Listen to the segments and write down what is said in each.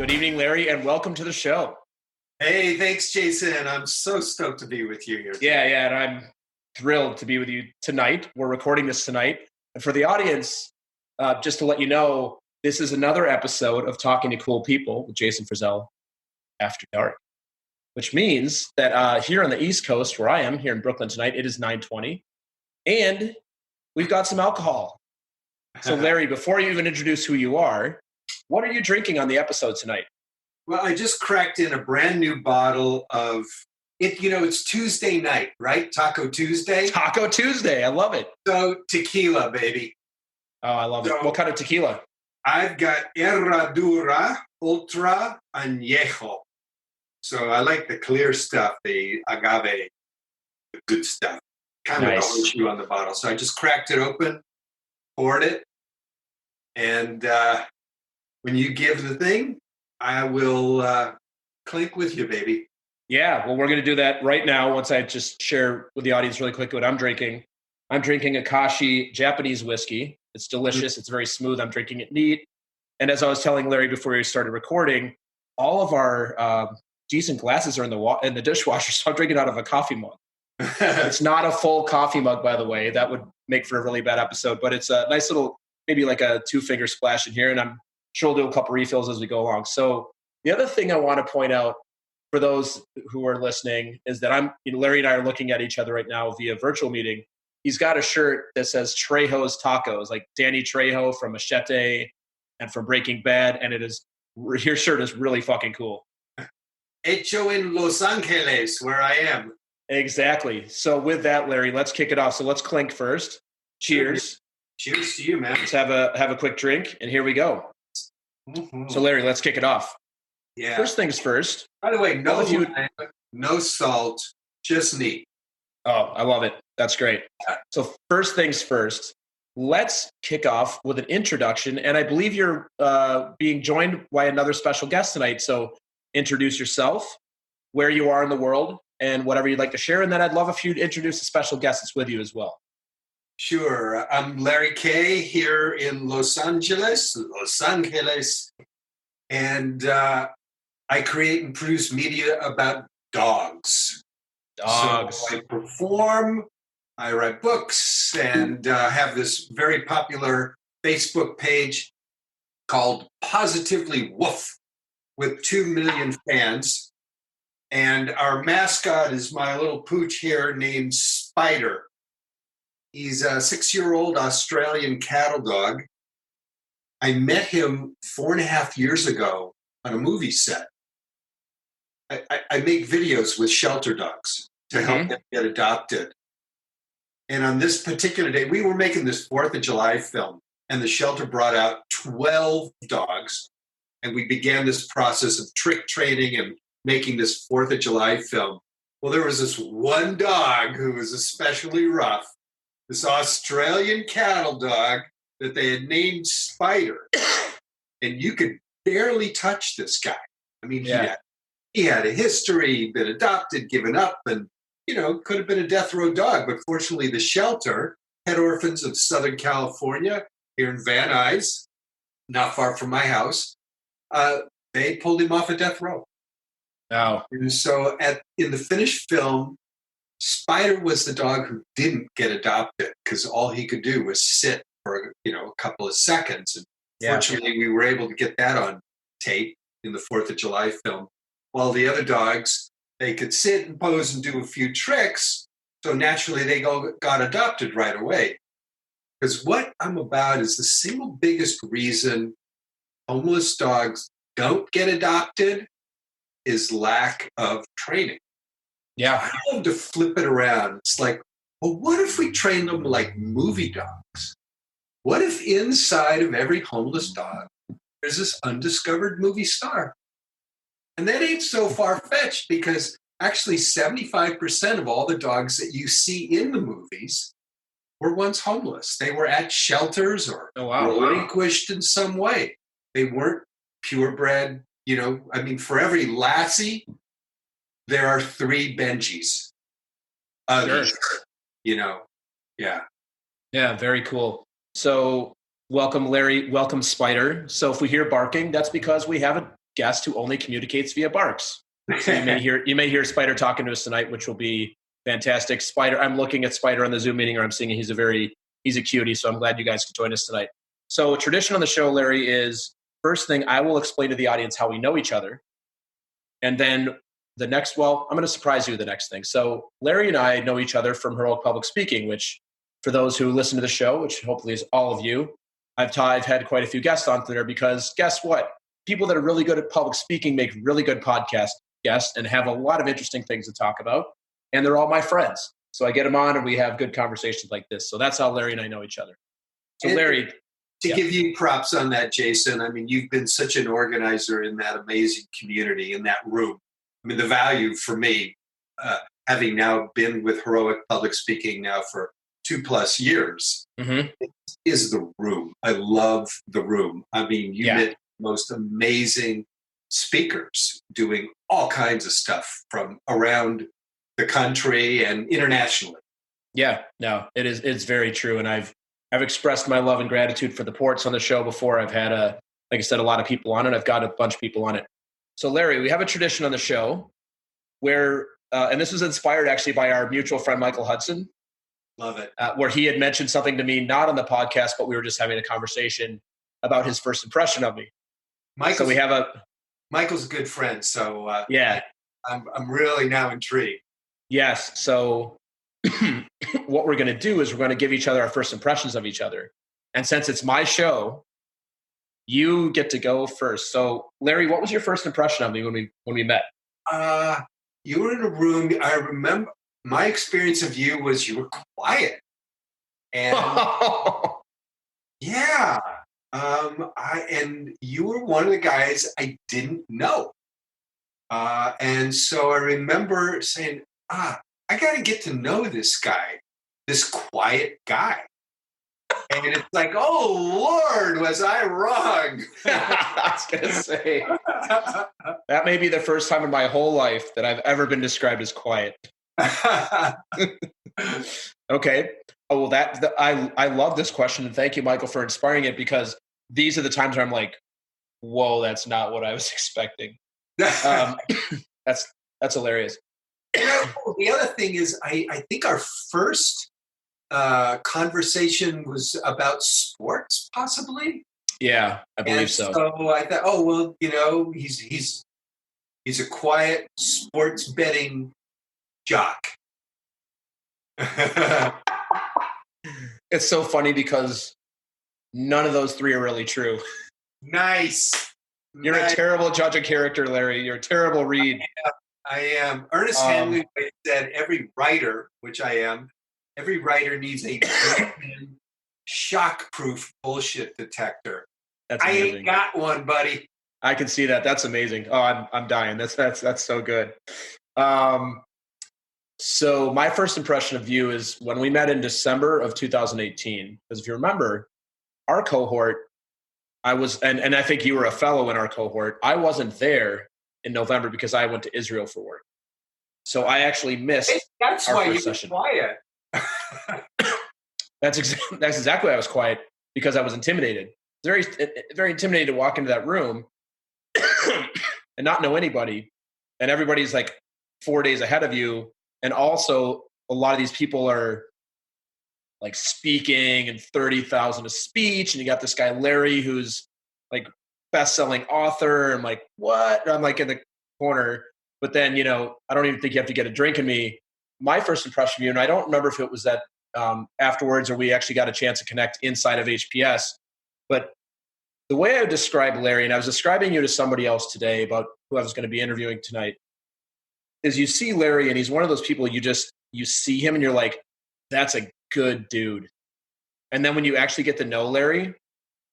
Good evening, Larry, and welcome to the show. Hey, thanks, Jason. I'm so stoked to be with you here today. Yeah, and I'm thrilled to be with you tonight. We're recording this tonight. And for the audience, just to let you know, this is another episode of Talking to Cool People with Jason Frizzell After Dark, which means that here on the East Coast, where I am, here in Brooklyn tonight, it is 9:20, and we've got some alcohol. So, Larry, before you even introduce who you are, what are you drinking on the episode tonight? Well, I just cracked in a brand new bottle of it. You know, it's Tuesday night, right? Taco Tuesday. Taco Tuesday. I love it. So tequila, baby. Oh, I love it. What kind of tequila? I've got Herradura Ultra Añejo. So I like the clear stuff, the agave, the good stuff. Kind of Nice. an issue on the bottle. So I just cracked it open, poured it, and when you give the thing, I will clink with you, baby. Yeah, well, we're going to do that right now once I just share with the audience really quick what I'm drinking. I'm drinking Akashi Japanese whiskey. It's delicious. It's very smooth. I'm drinking it neat. And as I was telling Larry before we started recording, all of our decent glasses are in the dishwasher, so I'm drinking out of a coffee mug. It's not a full coffee mug, by the way. That would make for a really bad episode, but it's a nice little, maybe like a 2-finger splash in here, and I'm sure we'll do a couple refills as we go along. So the other thing I want to point out for those who are listening is that Larry and I are looking at each other right now via virtual meeting. He's got a shirt that says Trejo's Tacos, like Danny Trejo from Machete and from Breaking Bad, and your shirt is really fucking cool. Hecho in Los Angeles, where I am. Exactly. So with that, Larry, let's kick it off. So let's clink first. Cheers. Cheers to you, man. Let's have a quick drink, and here we go. Mm-hmm. So Larry, let's kick it off. Yeah. First things first. By the way, no salt, just neat. Oh, I love it. That's great. So first things first, let's kick off with an introduction. And I believe you're being joined by another special guest tonight. So introduce yourself, where you are in the world, and whatever you'd like to share. And then I'd love if you'd introduce a special guest that's with you as well. Sure. I'm Larry Kay here in Los Angeles. And I create and produce media about dogs. So I perform, I write books, and have this very popular Facebook page called Positively Woof with 2 million fans. And our mascot is my little pooch here named Spider. He's a 6-year-old Australian cattle dog. I met him 4.5 years ago on a movie set. I make videos with shelter dogs to help them get adopted. And on this particular day, we were making this 4th of July film, and the shelter brought out 12 dogs. And we began this process of trick training and making this 4th of July film. Well, there was this one dog who was especially rough, this Australian cattle dog that they had named Spider. And you could barely touch this guy. I mean, he had a history, been adopted, given up, and, could have been a death row dog. But fortunately, the shelter, Pet Orphans of Southern California, here in Van Nuys, not far from my house, they pulled him off a death row. Wow. And so in the finished film, Spider was the dog who didn't get adopted because all he could do was sit for, a couple of seconds. And fortunately, we were able to get that on tape in the 4th of July film. While the other dogs, they could sit and pose and do a few tricks. So naturally, they got adopted right away. Because what I'm about is the single biggest reason homeless dogs don't get adopted is lack of training. Yeah. I love to flip it around. It's like, well, what if we train them like movie dogs? What if inside of every homeless dog, there's this undiscovered movie star? And that ain't so far-fetched because actually 75% of all the dogs that you see in the movies were once homeless. They were at shelters or relinquished in some way. They weren't purebred. For every Lassie, there are 3 Benjis. Sure. Yeah, very cool. So welcome, Larry. Welcome, Spider. So if we hear barking, that's because we have a guest who only communicates via barks. So you may hear Spider talking to us tonight, which will be fantastic. Spider, I'm looking at Spider on the Zoom meeting, or I'm seeing he's a cutie. So I'm glad you guys could join us tonight. So tradition on the show, Larry, is first thing I will explain to the audience how we know each other. And then I'm going to surprise you with the next thing. So Larry and I know each other from Heroic Public Speaking, which for those who listen to the show, which hopefully is all of you, I've had quite a few guests on there because guess what? People that are really good at public speaking make really good podcast guests and have a lot of interesting things to talk about. And they're all my friends. So I get them on and we have good conversations like this. So that's how Larry and I know each other. So Larry. To give you props on that, Jason, I mean, you've been such an organizer in that amazing community, in that room. I mean, the value for me, having now been with Heroic Public Speaking now for 2+ years, is the room. I love the room. I mean, you met the most amazing speakers doing all kinds of stuff from around the country and internationally. Yeah, no, it's very true. And I've expressed my love and gratitude for the ports on the show before. I've had like I said, a lot of people on it. I've got a bunch of people on it. So Larry, we have a tradition on the show where, and this was inspired actually by our mutual friend, Michael Hudson. Love it. Where he had mentioned something to me, not on the podcast, but we were just having a conversation about his first impression of me. Michael's a good friend. So I'm really now intrigued. Yes. So what we're going to do is we're going to give each other our first impressions of each other. And since it's my show, you get to go first. So Larry, what was your first impression of me when we met? You were in a room. I remember my experience of you was you were quiet. And and you were one of the guys I didn't know. And so I remember saying, I got to get to know this guy, this quiet guy. And it's like, oh, Lord, was I wrong? I was going to say, that may be the first time in my whole life that I've ever been described as quiet. Okay. Oh, well, I love this question. And thank you, Michael, for inspiring it, because these are the times where I'm like, whoa, that's not what I was expecting. That's hilarious. The other thing is, I think our first conversation was about sports, possibly. Yeah, I believe so. So I thought, oh well, he's a quiet sports betting jock. It's so funny because none of those three are really true. Nice. You're a terrible judge of character, Larry. You're a terrible read. I am. Ernest Hemingway said every writer, which I am, every writer needs a shock-proof bullshit detector. That's amazing. I ain't got one, buddy. I can see that. That's amazing. Oh, I'm dying. That's so good. So my first impression of you is when we met in December of 2018. Because if you remember, our cohort, and I think you were a fellow in our cohort. I wasn't there in November because I went to Israel for work. So I actually missed. That's our why first you session. Were quiet. That's exactly why I was quiet, because I was intimidated. Very, very intimidated to walk into that room and not know anybody, and everybody's like 4 days ahead of you, and also a lot of these people are like speaking and 30,000 a speech, and you got this guy Larry who's like best-selling author. I'm like, what? And I'm like in the corner, but then I don't even think you have to get a drink in me. My first impression of you, and I don't remember if it was that afterwards or we actually got a chance to connect inside of HPS, but the way I would describe Larry, and I was describing you to somebody else today about who I was going to be interviewing tonight, is you see Larry and he's one of those people you see him and you're like, that's a good dude. And then when you actually get to know Larry,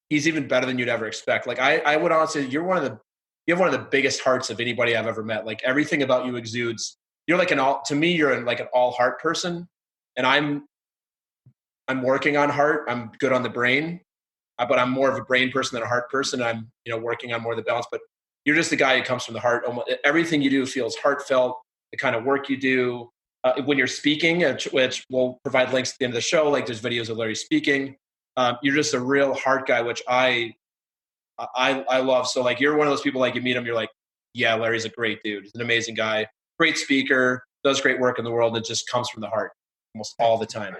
he's even better than you'd ever expect. Like I would honestly, you have one of the biggest hearts of anybody I've ever met. Like everything about you exudes. You're like you're like an all heart person. And I'm working on heart. I'm good on the brain, but I'm more of a brain person than a heart person. I'm, working on more of the balance, but you're just the guy who comes from the heart. Everything you do feels heartfelt. The kind of work you do when you're speaking, which we'll provide links at the end of the show. Like there's videos of Larry speaking. You're just a real heart guy, which I I love. So like, you're one of those people, like, you meet him, you're like, yeah, Larry's a great dude. He's an amazing guy, great speaker, does great work in the world. It just comes from the heart almost all the time.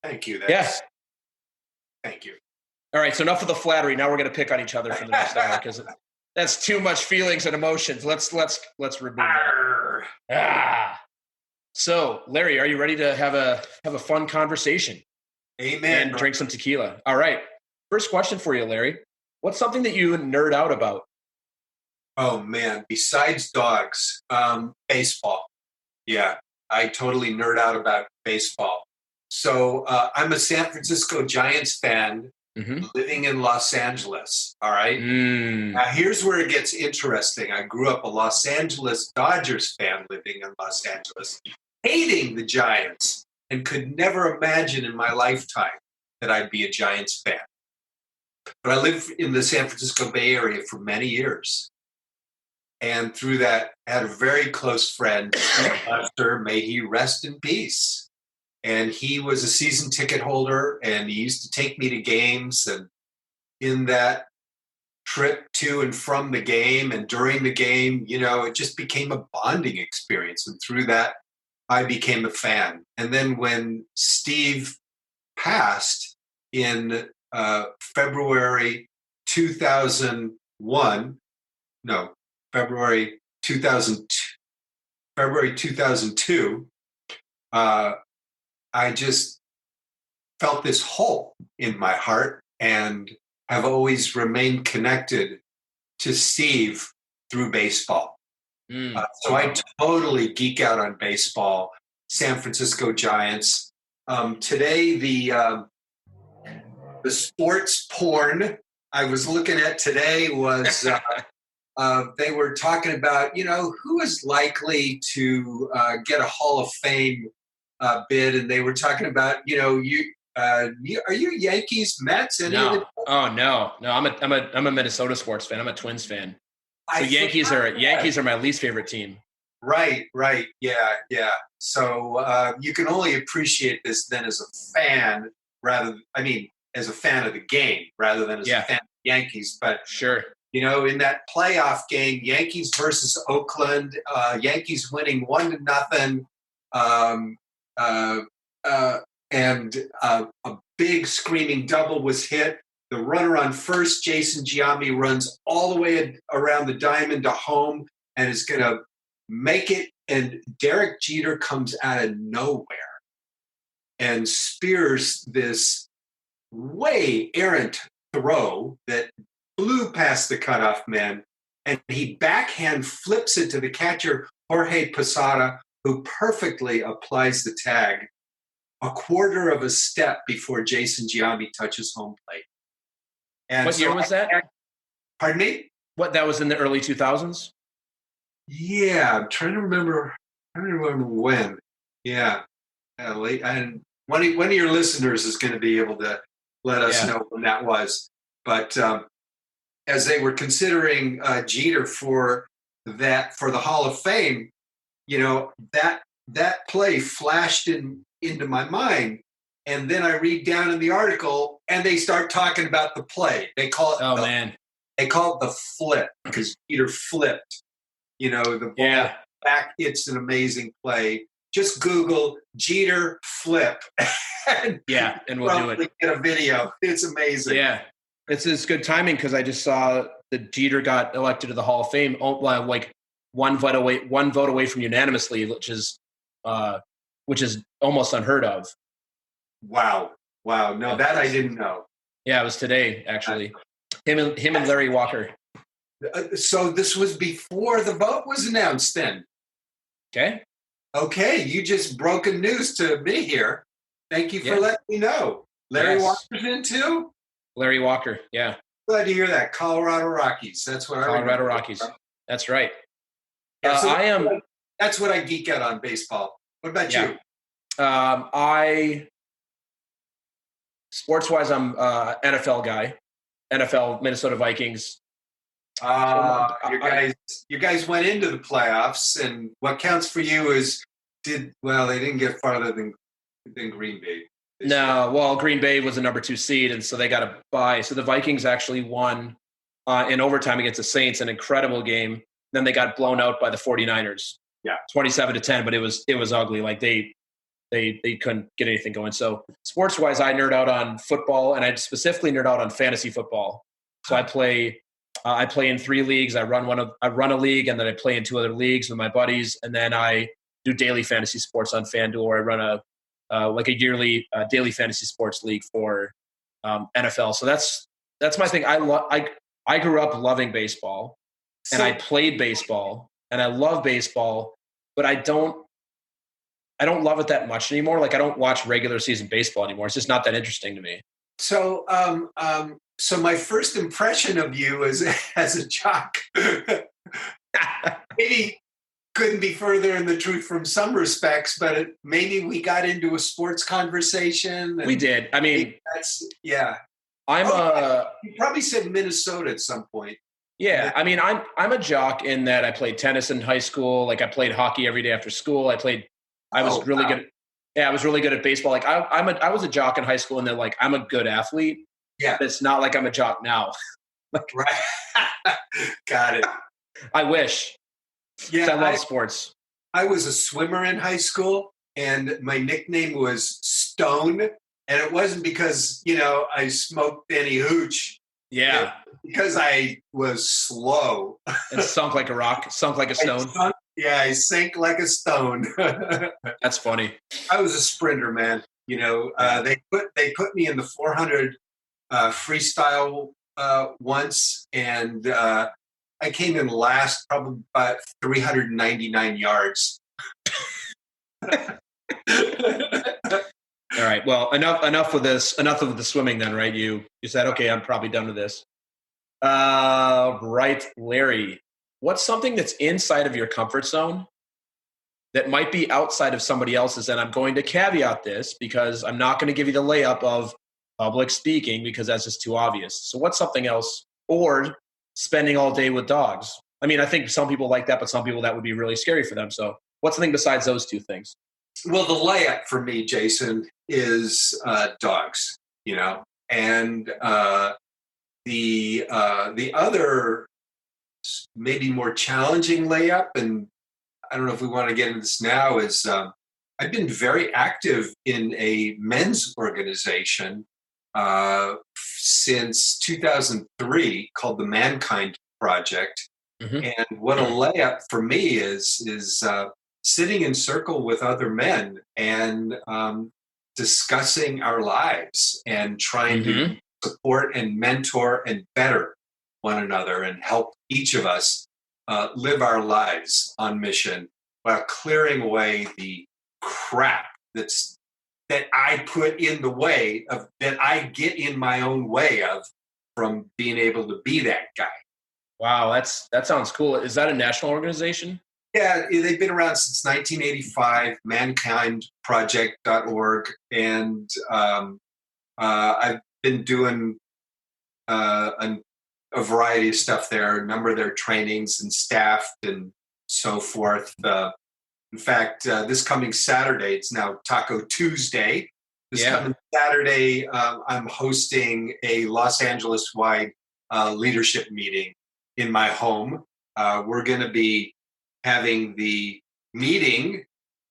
Thank you. Thank you. All right. So enough of the flattery. Now we're going to pick on each other for the next hour because that's too much feelings and emotions. Let's remove that. So Larry, are you ready to have a fun conversation? Amen. And drink some tequila. All right. First question for you, Larry. What's something that you nerd out about? Oh man, besides dogs, baseball. Yeah, I totally nerd out about baseball. So I'm a San Francisco Giants fan living in Los Angeles. All right. Now here's where it gets interesting. I grew up a Los Angeles Dodgers fan living in Los Angeles, hating the Giants, and could never imagine in my lifetime that I'd be a Giants fan. But I lived in the San Francisco Bay Area for many years. And through that, I had a very close friend, Lester, may he rest in peace. And he was a season ticket holder, and he used to take me to games. And in that trip to and from the game and during the game, it just became a bonding experience. And through that, I became a fan. And then when Steve passed in February 2001, no, February 2002, I just felt this hole in my heart and have always remained connected to Steve through baseball. So I totally geek out on baseball, San Francisco Giants. Today, the sports porn I was looking at today was they were talking about, who is likely to get a Hall of Fame bid, and they were talking about, are you Yankees, Mets? No. I'm a Minnesota sports fan. I'm a Twins fan. So Yankees are my least favorite team. Right. Yeah. So you can only appreciate this then as a fan as a fan of the game rather than as a fan of the Yankees. But sure. In that playoff game, Yankees versus Oakland, Yankees winning 1-0, and a big screaming double was hit. The runner on first, Jason Giambi, runs all the way around the diamond to home and is going to make it. And Derek Jeter comes out of nowhere and spears this way errant throw that flew past the cutoff man, and he backhand flips it to the catcher, Jorge Posada, who perfectly applies the tag a quarter of a step before Jason Giambi touches home plate. And what year was that? Pardon me? That was in the early 2000s? Yeah, I'm trying to remember when. Yeah, late. And one of your listeners is going to be able to let us know when that was. But as they were considering Jeter for the Hall of Fame, that play flashed into my mind. And then I read down in the article, and they start talking about the play. They call it They call it the flip because Jeter flipped. The ball back. It's an amazing play. Just Google Jeter flip. and we'll do it. Get a video. It's amazing. Yeah, it's good timing because I just saw that Jeter got elected to the Hall of Fame, like one vote away from unanimously, which is almost unheard of. Wow. No, that I didn't know. Yeah, it was today actually. Him and Larry Walker. So this was before the vote was announced then. Okay, you just broken news to me here. Thank you for letting me know. Larry Walker's in too? Larry Walker, yeah. Glad to hear that. Colorado Rockies. That's what Colorado Rockies. That's right. Yeah, that's what I geek out on baseball. What about you? Sports-wise, I'm NFL guy. NFL, Minnesota Vikings. You guys went into the playoffs, and what counts for you is they didn't get farther than Green Bay. No, well, Green Bay was a number 2 seed, and so they got a bye. So the Vikings actually won in overtime against the Saints, an incredible game. Then they got blown out by the 49ers. Yeah. 27-10, but it was ugly. Like they couldn't get anything going. So sports wise, I nerd out on football, and I specifically nerd out on fantasy football. So I play in 3 leagues. I run a league, and then I play in 2 other leagues with my buddies, and then I do daily fantasy sports on FanDuel, or I run a yearly daily fantasy sports league for NFL. So that's my thing. I grew up loving baseball, and I played baseball, and I love baseball, but I don't love it that much anymore. Like I don't watch regular season baseball anymore. It's just not that interesting to me. So, so my first impression of you as a jock maybe couldn't be further in the truth from some respects, but maybe we got into a sports conversation. We did. I mean, yeah. You probably said Minnesota at some point. Yeah, I mean, I'm a jock in that I played tennis in high school. Like I played hockey every day after school. I was really good. I was really good at baseball. Like I was a jock in high school, and then like I'm a good athlete. Yeah, but it's not like I'm a jock now. Right. Got it. I wish. Yeah, I love sports. I was a swimmer in high school, and my nickname was Stone. And it wasn't because, I smoked any hooch. Yeah. Because I was slow. And sunk like a rock, sunk like a stone. I sank like a stone. That's funny. I was a sprinter, man. They put me in the 400 freestyle once, and I came in last, probably about 399 yards. All right. Well, enough with this. Enough of the swimming, then, right? You said, okay, I'm probably done with this. Right, Larry. What's something that's inside of your comfort zone that might be outside of somebody else's? And I'm going to caveat this because I'm not going to give you the layup of public speaking because that's just too obvious. So what's something else? Or spending all day with dogs. I mean, I think some people like that, but some people that would be really scary for them. So what's something besides those 2 things? Well, the layup for me, Jason, is dogs, and the other maybe more challenging layup, and I don't know if we want to get into this now, is I've been very active in a men's organization since 2003 called the Mankind Project. Mm-hmm. And what a layup for me is sitting in circle with other men and discussing our lives and trying to support and mentor and better one another and help each of us live our lives on mission while clearing away the crap that I put in the way of, that I get in my own way of, from being able to be that guy. Wow, that sounds cool. Is that a national organization? Yeah, they've been around since 1985, mankindproject.org. And I've been doing a variety of stuff there, a number of their trainings and staffed and so forth. In fact, this coming Saturday, it's now Taco Tuesday. Coming Saturday, I'm hosting a Los Angeles-wide leadership meeting in my home. We're going to be having the meeting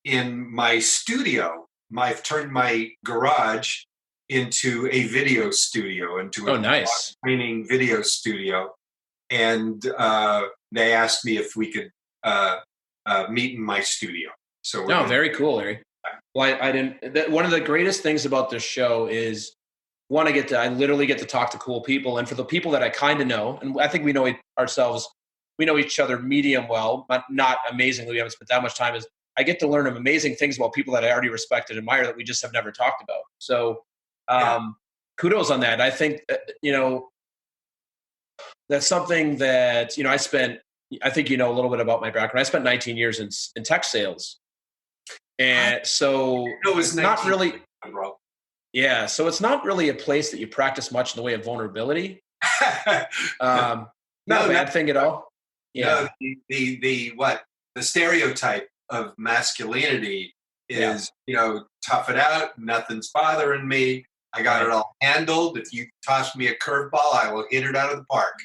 in my studio. I've turned my garage into a video studio, into a training video studio. And they asked me if we could meet in my studio. So very cool, Larry. Well, I didn't. One of the greatest things about this show is, one, I literally get to talk to cool people, and for the people that I kind of know, and I think we know ourselves, we know each other medium well, but not amazingly. We haven't spent that much time. Is I get to learn amazing things about people that I already respect and admire that we just have never talked about. So, kudos on that. I think that's something that I spent. I think a little bit about my background. I spent 19 years in tech sales. And so it's not really, so it's not really a place that you practice much in the way of vulnerability. Not a bad thing at all. Yeah. No, the stereotype of masculinity is, tough it out. Nothing's bothering me. I got it all handled. If you toss me a curveball, I will hit it out of the park.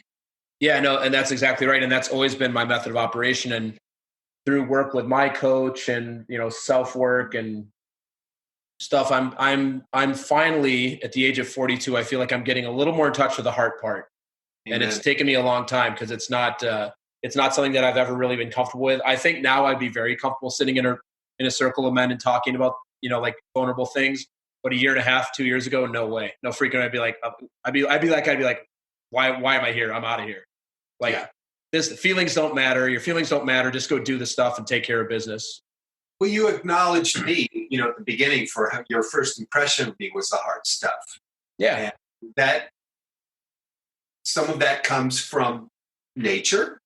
Yeah, no, and that's exactly right. And that's always been my method of operation. And through work with my coach and, self work and stuff, I'm finally at the age of 42. I feel like I'm getting a little more in touch with the heart part. Amen. And it's taken me a long time because it's not something that I've ever really been comfortable with. I think now I'd be very comfortable sitting in a circle of men and talking about, like vulnerable things. But a year and a half, 2 years ago, no way, no freaking. I'd be like, why am I here? I'm out of here. Like, this feelings don't matter. Your feelings don't matter. Just go do the stuff and take care of business. Well, you acknowledged me, at the beginning for your first impression of me was the hard stuff. Yeah. And that some of that comes from nature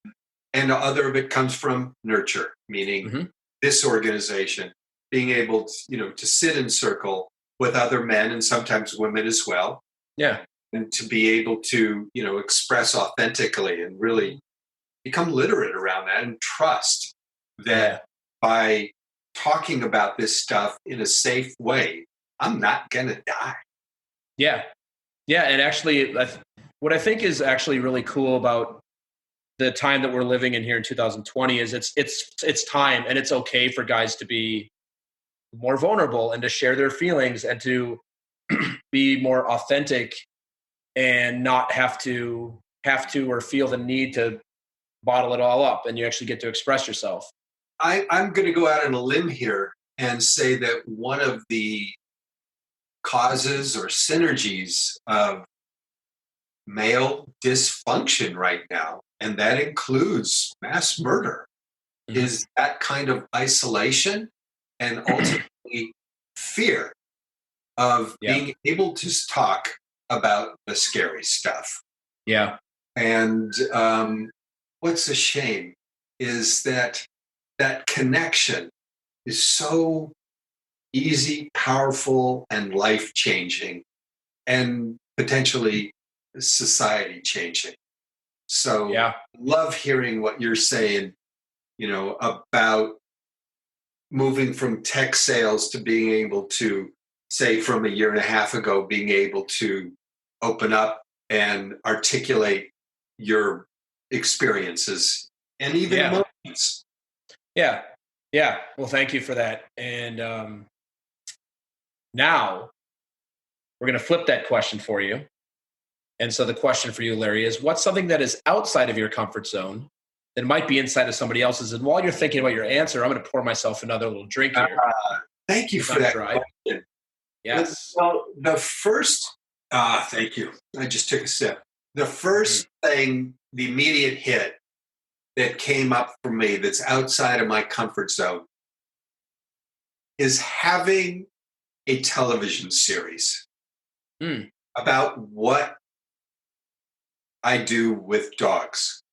and other of it comes from nurture, meaning this organization being able to sit in circle with other men and sometimes women as well. Yeah. And to be able to, express authentically and really become literate around that and trust that by talking about this stuff in a safe way, I'm not going to die. Yeah. Yeah. And actually, what I think is actually really cool about the time that we're living in here in 2020 is it's time, and it's okay for guys to be more vulnerable and to share their feelings and to be more authentic and not have to or feel the need to bottle it all up, and you actually get to express yourself. I'm going to go out on a limb here and say that one of the causes or synergies of male dysfunction right now, and that includes mass murder, is that kind of isolation and ultimately fear of being able to talk about the scary stuff. Yeah. And what's a shame is that connection is so easy, powerful, and life-changing, and potentially society-changing. So love hearing what you're saying, about moving from tech sales to being able to, say, from a year and a half ago, being able to open up and articulate your experiences and even emotions. Yeah. Yeah. Well, thank you for that. And now we're going to flip that question for you. And so the question for you, Larry, is what's something that is outside of your comfort zone that might be inside of somebody else's? And while you're thinking about your answer, I'm going to pour myself another little drink here. Thank you for that question. Yes. Well, the first, thank you. I just took a sip. The first thing, the immediate hit that came up for me that's outside of my comfort zone is having a television series about what I do with dogs.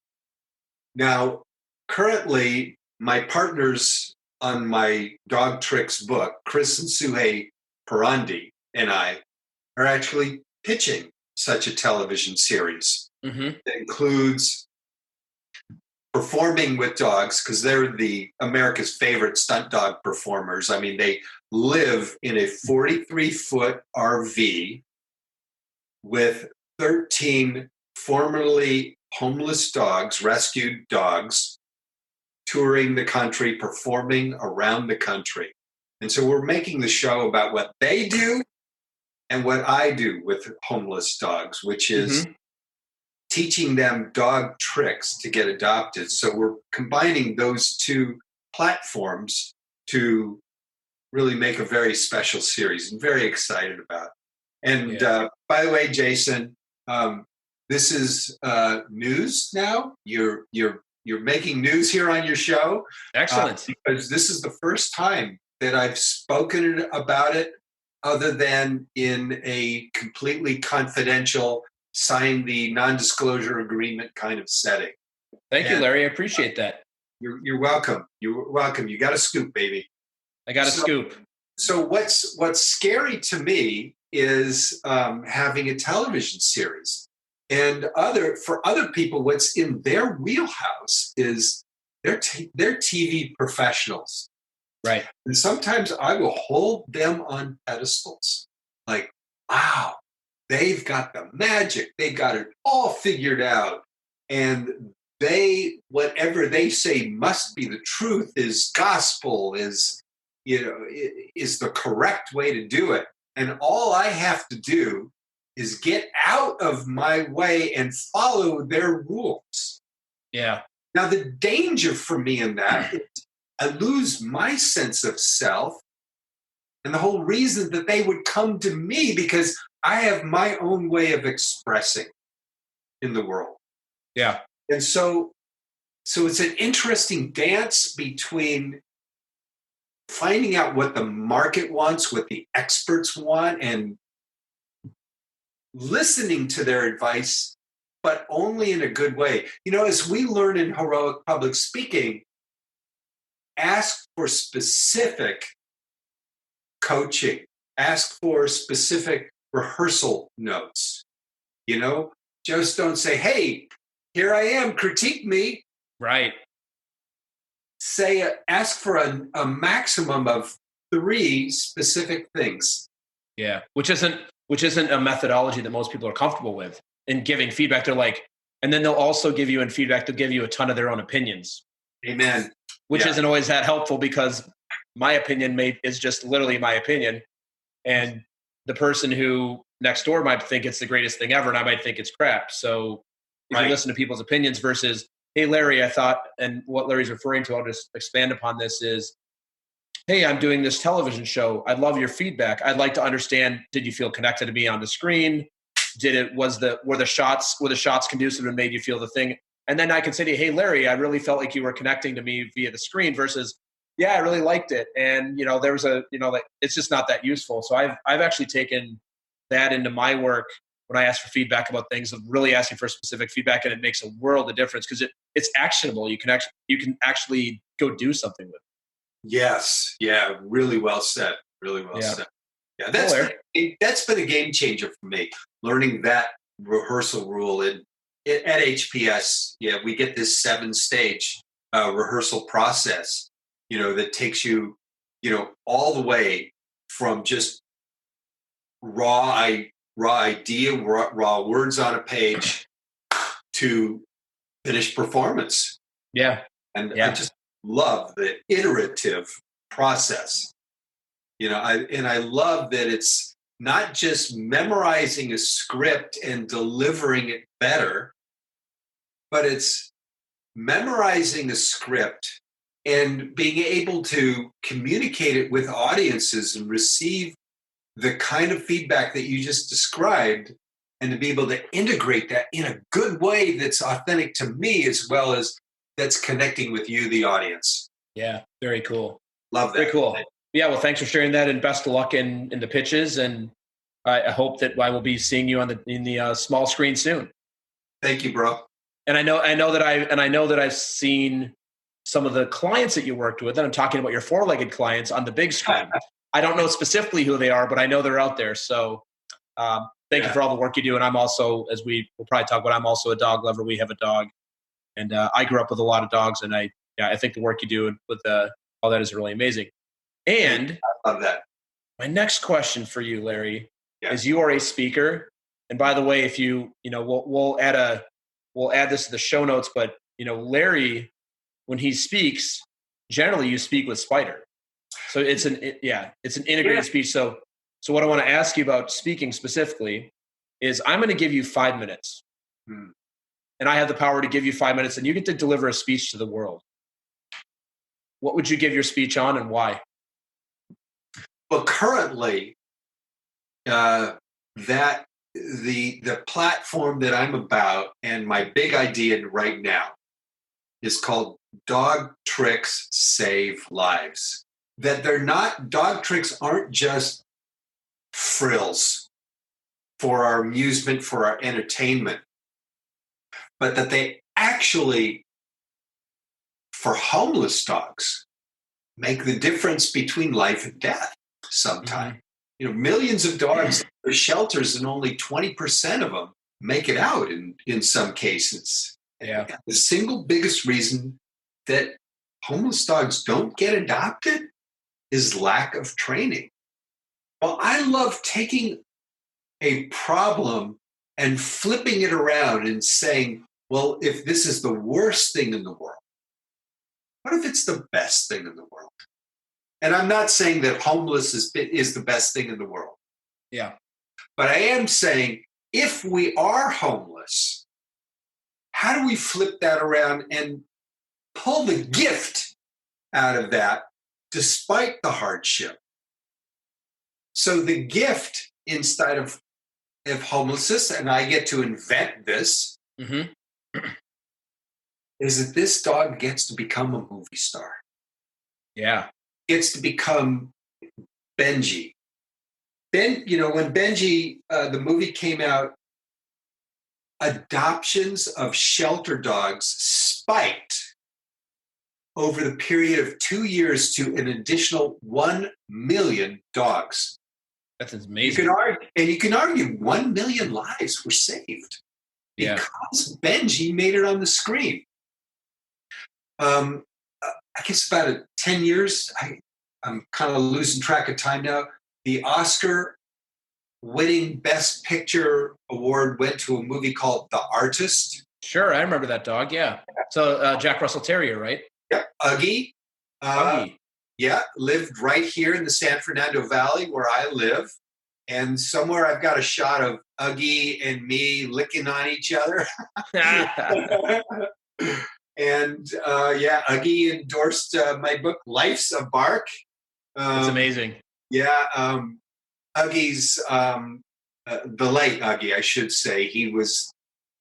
Now, currently, my partners on my Dog Tricks book, Chris and Suhei Parandi, and I are actually pitching such a television series that includes performing with dogs, because they're the America's favorite stunt dog performers. I mean, they live in a 43-foot RV with 13 formerly homeless dogs, rescued dogs, touring the country, performing around the country. And so we're making the show about what they do and what I do with homeless dogs, which is teaching them dog tricks to get adopted. So we're combining those two platforms to really make a very special series. I'm very excited about it. And by the way, Jason, this is news now. You're making news here on your show. Excellent. Because this is the first time that I've spoken about it other than in a completely confidential, sign the non-disclosure agreement kind of setting. Thank you, Larry. I appreciate that. You're welcome. You're welcome. You got a scoop, baby. I got a scoop. So what's scary to me is having a television series. And for other people, what's in their wheelhouse is they're TV professionals. Right. And sometimes I will hold them on pedestals. Like, wow, they've got the magic. They got it all figured out. and whatever they say must be the truth, is gospel, is the correct way to do it. And all I have to do is get out of my way and follow their rules. Yeah. Now, the danger for me in that is I lose my sense of self and the whole reason that they would come to me, because I have my own way of expressing in the world. Yeah. And so it's an interesting dance between finding out what the market wants, what the experts want, and listening to their advice, but only in a good way. As we learn in heroic public speaking, ask for specific coaching, ask for specific rehearsal notes. Just don't say, hey, here I am, critique me. Right. Ask for a maximum of 3 specific things. Yeah. Which isn't a methodology that most people are comfortable with in giving feedback. They're like, and then they'll also give you in feedback, they'll give you a ton of their own opinions. Amen. Which isn't always that helpful, because my opinion is just literally my opinion. And the person who next door might think it's the greatest thing ever, and I might think it's crap. So if you listen to people's opinions versus, hey, Larry, I thought, and what Larry's referring to, I'll just expand upon this, is, hey, I'm doing this television show. I'd love your feedback. I'd like to understand, did you feel connected to me on the screen? Were the shots conducive and made you feel the thing? And then I can say to you, hey, Larry, I really felt like you were connecting to me via the screen, versus, yeah, I really liked it. And, there was it's just not that useful. So I've actually taken that into my work when I ask for feedback about things, of really asking for specific feedback, and it makes a world of difference because it's actionable. You can actually go do something with it. Yes. Yeah. Really well said. Really well said. Yeah. That's been a game changer for me, learning that rehearsal rule. At HPS, we get this 7-stage rehearsal process, that takes you, all the way from just raw idea, raw words on a page to finished performance. Yeah. And I just love the iterative process. I love that it's not just memorizing a script and delivering it better, but it's memorizing a script and being able to communicate it with audiences and receive the kind of feedback that you just described, and to be able to integrate that in a good way that's authentic to me, as well as that's connecting with you, the audience. Yeah, very cool. Love that. Very cool. Yeah, well, thanks for sharing that, and best of luck in the pitches. And I hope that I will be seeing you in the small screen soon. Thank you, bro. And I know that I've seen some of the clients that you worked with, and I'm talking about your 4-legged clients on the big screen. I don't know specifically who they are, but I know they're out there. So thank you for all the work you do. And I'm also, as we will probably talk about, I'm also a dog lover. We have a dog, and I grew up with a lot of dogs, and I think the work you do with all that is really amazing. And I love that. My next question for you, Larry, is you are a speaker. And by the way, if we'll add this to the show notes, but Larry, when he speaks, generally you speak with Spider. So it's an integrated speech. So what I want to ask you about speaking specifically is, I'm going to give you 5 minutes, and I have the power to give you 5 minutes, and you get to deliver a speech to the world. What would you give your speech on, and why? Well, currently, that the platform that I'm about, and my big idea right now, is called Dog Tricks Save Lives. That dog tricks aren't just frills for our amusement, for our entertainment, but that they actually, for homeless dogs, make the difference between life and death sometime. Mm-hmm. Millions of dogs in shelters, and only 20% of them make it out in some cases. Yeah. The single biggest reason that homeless dogs don't get adopted is lack of training. Well, I love taking a problem and flipping it around and saying, well, if this is the worst thing in the world, what if it's the best thing in the world? And I'm not saying that homeless is the best thing in the world. Yeah. But I am saying if we are homeless, how do we flip that around and pull the gift out of that despite the hardship? So the gift inside of homelessness, and I get to invent this, is that this dog gets to become a movie star. Yeah. Gets to become Benji. When Benji, the movie came out, adoptions of shelter dogs spiked over the period of 2 years to an additional 1 million dogs. That's amazing. You can argue 1 million lives were saved because Benji made it on the screen. I guess about 10 years, I'm kind of losing track of time now. The Oscar winning Best Picture award went to a movie called The Artist. Sure, I remember that dog, yeah. So Jack Russell Terrier, right? Yep, Uggy. Uggy. Yeah, lived right here in the San Fernando Valley where I live. And somewhere I've got a shot of Uggy and me licking on each other. And Uggy endorsed my book, Life's a Bark. That's amazing. Yeah, Uggy's, the late Uggy, I should say, he was,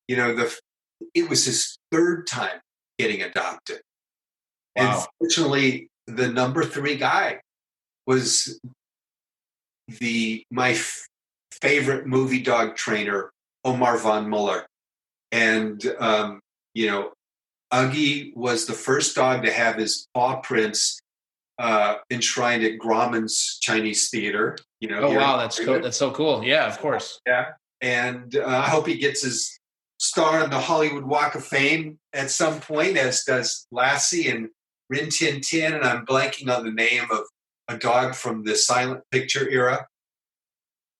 it was his third time getting adopted. Wow. And fortunately, the number 3 guy was my favorite movie dog trainer, Omar von Muller. And, Uggy was the first dog to have his paw prints enshrined at Grauman's Chinese Theater. Oh, wow, that's cool. That's so cool. Yeah, of course. Yeah. And I hope he gets his star on the Hollywood Walk of Fame at some point, as does Lassie and Rin Tin Tin. And I'm blanking on the name of a dog from the silent picture era,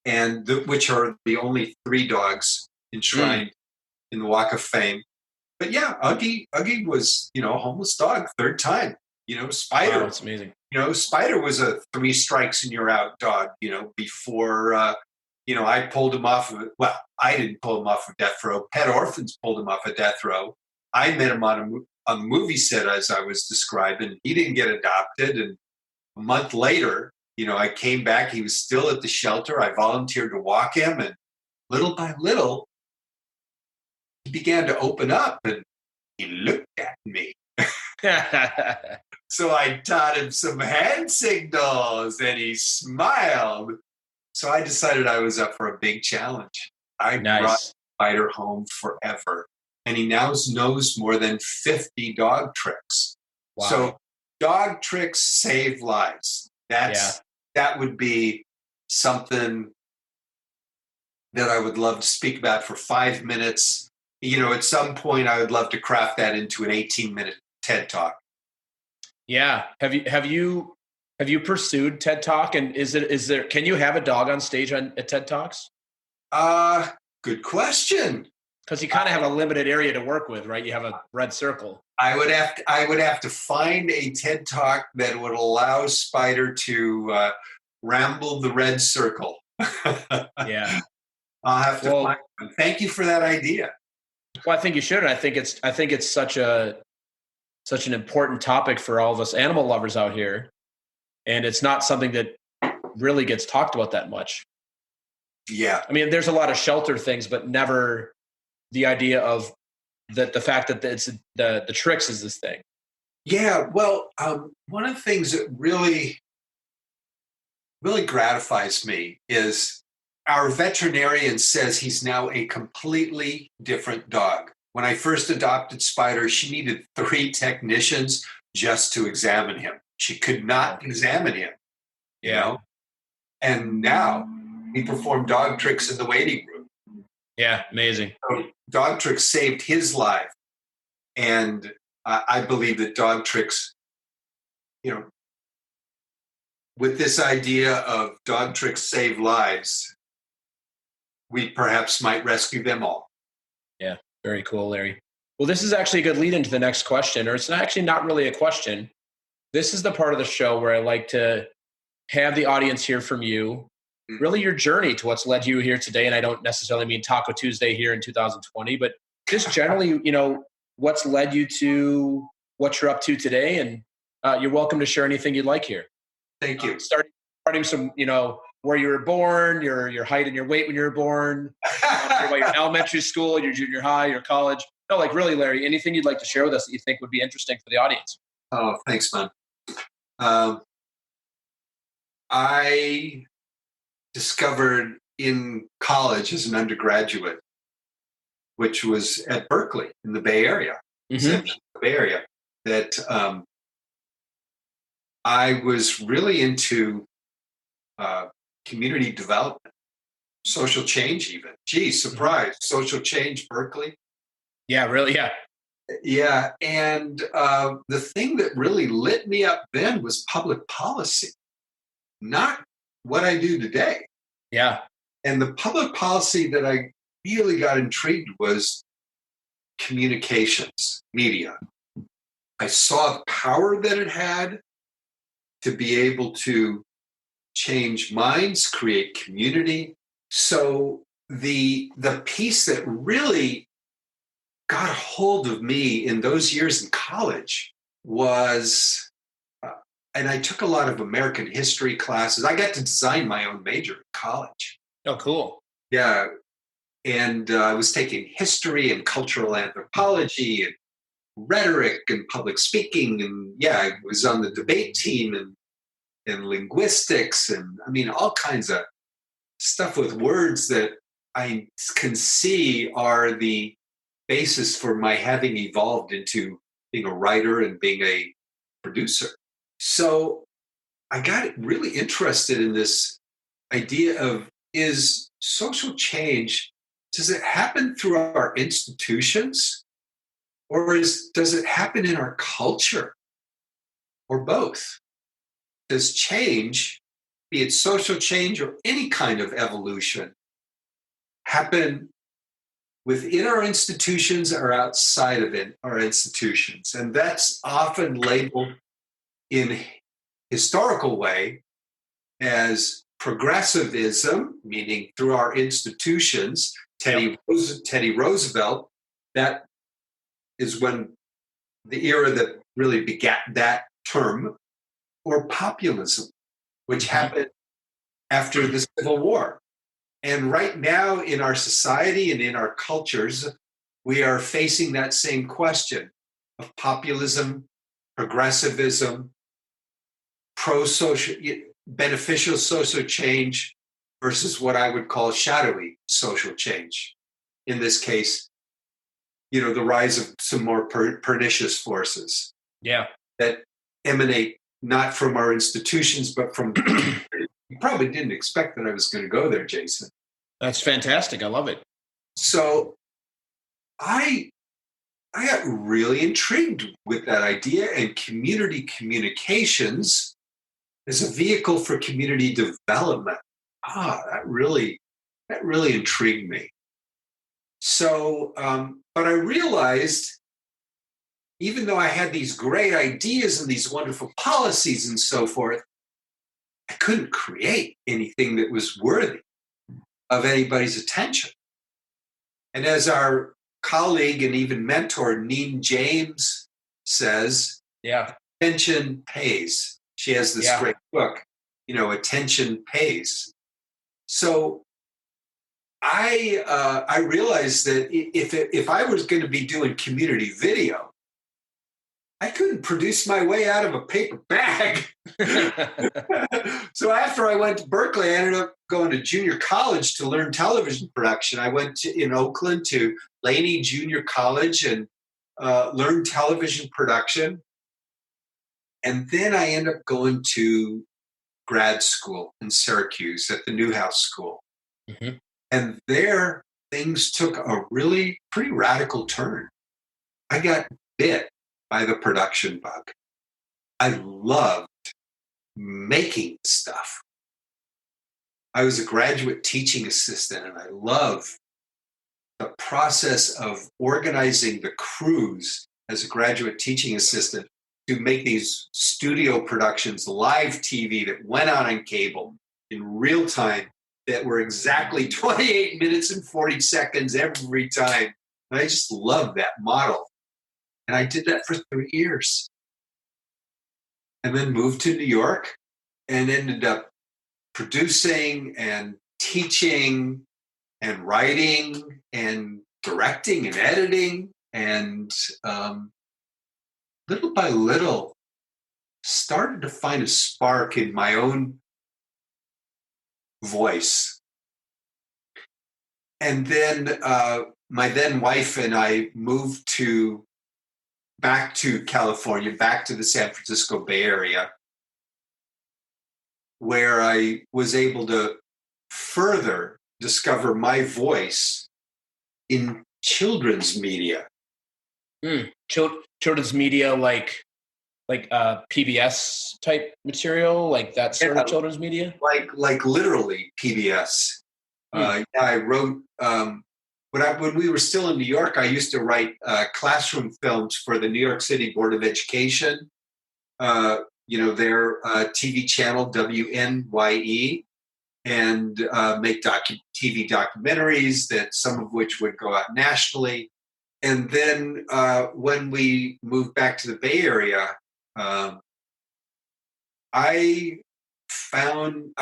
and which are the only 3 dogs enshrined in the Walk of Fame. But yeah, Uggy was, a homeless dog, 3rd time. Spider. Wow, that's amazing. Spider was a 3 strikes and you're out dog, before, I pulled him off of it. Well, I didn't pull him off of death row. Pet Orphans pulled him off of death row. I met him on a movie set, as I was describing. He didn't get adopted. And a month later, I came back. He was still at the shelter. I volunteered to walk him. And little by little, he began to open up and he looked at me. So I taught him some hand signals and he smiled. So I decided I was up for a big challenge. I brought Spider home forever. And he now knows more than 50 dog tricks. Wow. So dog tricks save lives. That would be something that I would love to speak about for 5 minutes. At some point I would love to craft that into an 18-minute TED Talk. Yeah. Have you pursued TED Talk? And can you have a dog on stage at TED Talks? Good question. Because you kind of have a limited area to work with, right? You have a red circle. I would have to find a TED Talk that would allow Spider to ramble the red circle. Yeah. I'll have to find one. Thank you for that idea. Well, I think you should. I think it's such an important topic for all of us animal lovers out here. And it's not something that really gets talked about that much. Yeah. I mean, there's a lot of shelter things, but never the idea of the fact that it's the tricks is this thing. Yeah. Well, one of the things that really, really gratifies me is our veterinarian says he's now a completely different dog. When I first adopted Spider, she needed 3 technicians just to examine him. She could not examine him, And now we perform dog tricks in the waiting room. Yeah, amazing. So dog tricks saved his life. And I believe that dog tricks, with this idea of dog tricks save lives, we perhaps might rescue them all. Yeah, very cool, Larry. Well, this is actually a good lead into the next question, or it's actually not really a question. This is the part of the show where I like to have the audience hear from you, really your journey to what's led you here today. And I don't necessarily mean Taco Tuesday here in 2020, but just generally, what's led you to what you're up to today. And you're welcome to share anything you'd like here. Thank you. Starting some, where you were born, your height and your weight when you were born, about your elementary school, your junior high, your college. No, like really, Larry, anything you'd like to share with us that you think would be interesting for the audience? Oh, thanks, man. I discovered in college as an undergraduate, which was at Berkeley in the Bay Area, that I was really into community development, social change even. Gee, surprise, social change, Berkeley. Yeah, really, yeah. Yeah, and the thing that really lit me up then was public policy, not what I do today. Yeah. And the public policy that I really got intrigued was communications, media. I saw the power that it had to be able to change minds, create community. So the piece that really got a hold of me in those years in college was, and I took a lot of American history classes. I got to design my own major in college. Oh, cool. Yeah. And I was taking history and cultural anthropology and rhetoric and public speaking. And yeah, I was on the debate team and linguistics and I mean, all kinds of stuff with words that I can see are the basis for my having evolved into being a writer and being a producer. So I got really interested in this idea of, is social change, does it happen through our institutions or does it happen in our culture or both? Does change, be it social change or any kind of evolution, happen within our institutions or outside of our institutions? And that's often labeled in historical way as progressivism, meaning through our institutions. Teddy Roosevelt, that is when the era that really begat that term, or populism, which happened after the Civil War. And right now in our society and in our cultures, we are facing that same question of populism, progressivism, pro-social, beneficial social change versus what I would call shadowy social change. In this case, the rise of some more pernicious forces. Yeah. That emanate not from our institutions, but from you probably didn't expect that I was going to go there, Jason. That's fantastic. I love it. So I got really intrigued with that idea, and community communications as a vehicle for community development. That really intrigued me. So, but I realized, even though I had these great ideas and these wonderful policies and so forth, I couldn't create anything that was worthy of anybody's attention. And as our colleague and even mentor, Neen James, says, attention pays. She has this great book, Attention Pays. So I realized that if I was going to be doing community video, I couldn't produce my way out of a paper bag. So after I went to Berkeley, I ended up going to junior college to learn television production. I went in Oakland to Laney Junior College and learned television production. And then I ended up going to grad school in Syracuse at the Newhouse School. Mm-hmm. And there, things took a really pretty radical turn. I got bit by the production bug. I loved making stuff. I was a graduate teaching assistant, and I love the process of organizing the crews as a graduate teaching assistant to make these studio productions, live TV that went out on cable in real time, that were exactly 28 minutes and 40 seconds every time. And I just love that model. And I did that for 3 years. And then moved to New York and ended up producing and teaching and writing and directing and editing. And little by little, started to find a spark in my own voice. And then my then wife and I moved back to California, back to the San Francisco Bay Area, where I was able to further discover my voice in children's media. Children's media, like PBS type material, like that sort of children's media? Like literally PBS. I wrote, when we were still in New York, I used to write classroom films for the New York City Board of Education, their TV channel, WNYE, and make TV documentaries, that some of which would go out nationally. And then when we moved back to the Bay Area, I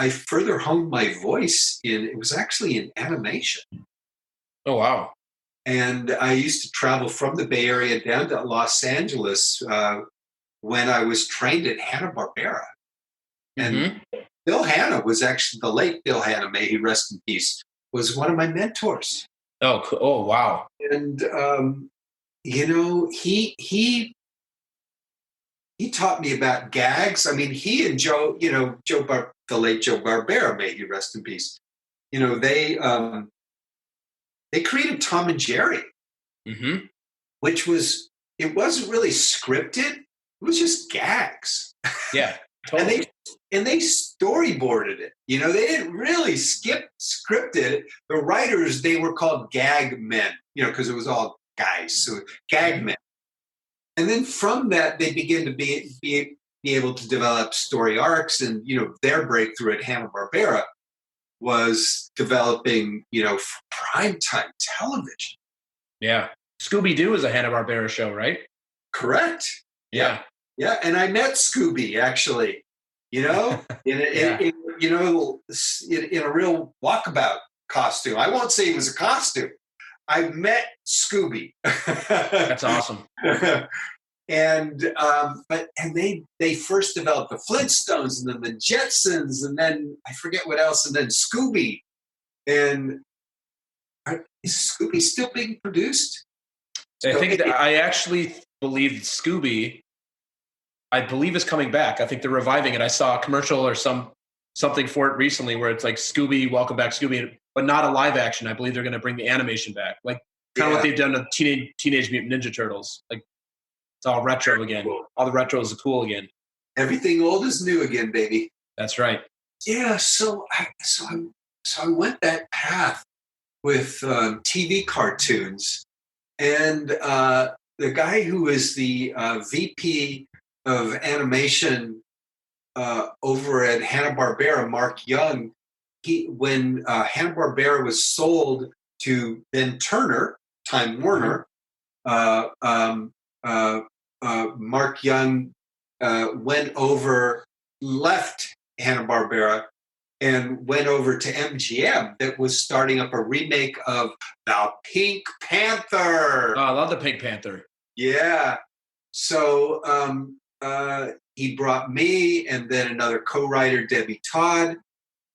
further honed my voice it was actually in animation. Oh, wow. And I used to travel from the Bay Area down to Los Angeles when I was trained at Hanna-Barbera. And Bill Hanna was actually, the late Bill Hanna, may he rest in peace, was one of my mentors. Oh, cool. Oh, wow. And, he taught me about gags. I mean, he and Joe, the late Joe Barbera, may he rest in peace. They created Tom and Jerry, which it wasn't really scripted. It was just gags. Yeah, totally. and they storyboarded it. They didn't really script it. The writers, they were called gag men, because it was all guys. So gag men. And then from that, they began to be able to develop story arcs. And, their breakthrough at Hanna-Barbera was developing, primetime television. Yeah. Scooby-Doo is a Hanna-Barbera show, right? Correct. Yeah. Yeah. And I met Scooby, actually, in a real walkabout costume. I won't say it was a costume. I met Scooby. That's awesome. And they first developed the Flintstones, and then the Jetsons, and then I forget what else, and then Scooby. And is Scooby still being produced? I actually believe Scooby, is coming back. I think they're reviving it. I saw a commercial or something for it recently where it's like Scooby, welcome back Scooby, but not a live action. I believe they're going to bring the animation back, like kind of what they've done to Teenage Mutant Ninja Turtles. Like it's all retro again. Cool. All the retros are cool again. Everything old is new again, baby. That's right. Yeah. So I went that path with TV cartoons, and the guy who is the VP of animation over at Hanna-Barbera, Mark Young, when Hanna-Barbera was sold to Ben Turner, Time Warner, Mark Young left Hanna-Barbera and went over to MGM, that was starting up a remake of The Pink Panther. Oh, I love The Pink Panther. Yeah. So he brought me and then another co-writer, Debbie Todd,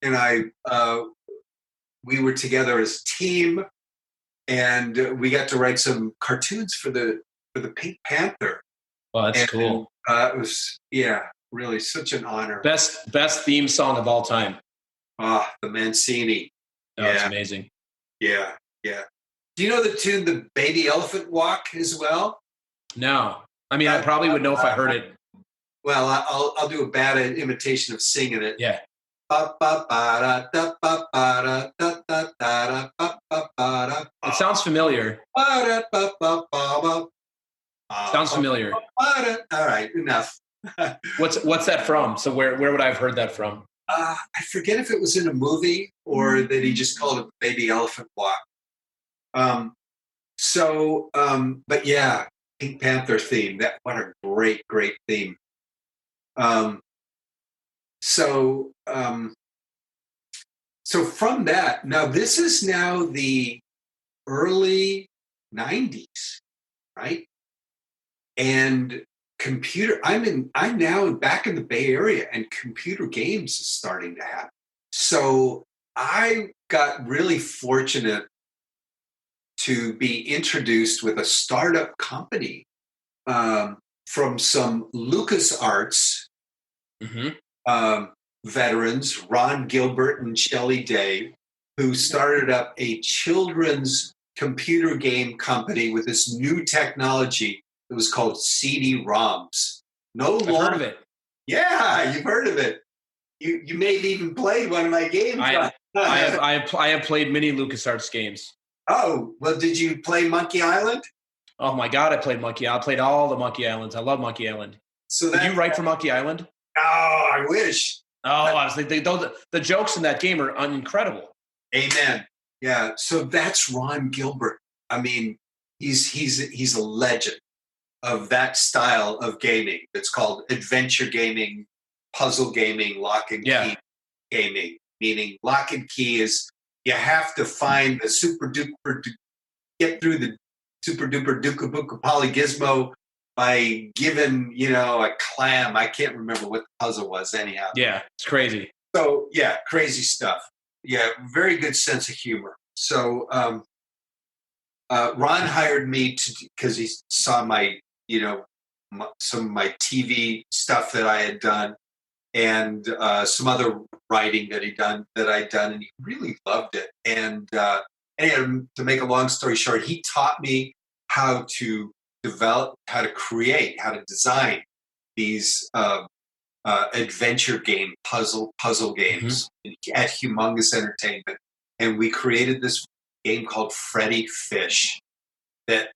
and we were together as a team, and we got to write some cartoons for the Pink Panther. Oh, that's cool. It was, really such an honor. Best theme song of all time. The Mancini. Oh, it's amazing. Yeah, yeah. Do you know the tune, The Baby Elephant Walk, as well? No. I mean, I probably would know if I heard it. Well, I'll do a bad imitation of singing it. Yeah. It's It sounds familiar. Sounds familiar. All right, enough. What's that from? So where would I have heard that from? I forget if it was in a movie or that he just called it Baby Elephant Walk. But yeah, Pink Panther theme. What a great theme. So from that, now this is now the early 90s, right? And I'm now back in the Bay Area, and computer games is starting to happen. So I got really fortunate to be introduced with a startup company from some LucasArts veterans, Ron Gilbert and Shelley Day, who started up a children's computer game company with this new technology. It was called CD-ROMs. I've heard of it. Yeah, you've heard of it. You may have even played one of my games. I have played many LucasArts games. Oh, well, did you play Monkey Island? Oh my God, I played Monkey Island. I played all the Monkey Islands. I love Monkey Island. So did you write for Monkey Island? Oh, I wish. Oh, I was like, the jokes in that game are incredible. Amen. Yeah. So that's Ron Gilbert. I mean, he's a legend of that style of gaming. It's called adventure gaming, puzzle gaming, lock and key gaming. Meaning, lock and key is you have to find the get through the super duper duka buka polygizmo by giving, a clam. I can't remember what the puzzle was anyhow. Yeah, it's crazy. So, yeah, crazy stuff. Yeah, very good sense of humor. So Ron hired me because he saw my, some of my TV stuff that I had done and some other writing that I'd done, and he really loved it. And to make a long story short, he taught me how to develop, how to create, how to design these adventure game puzzle games at Humongous Entertainment. And we created this game called Freddy Fish that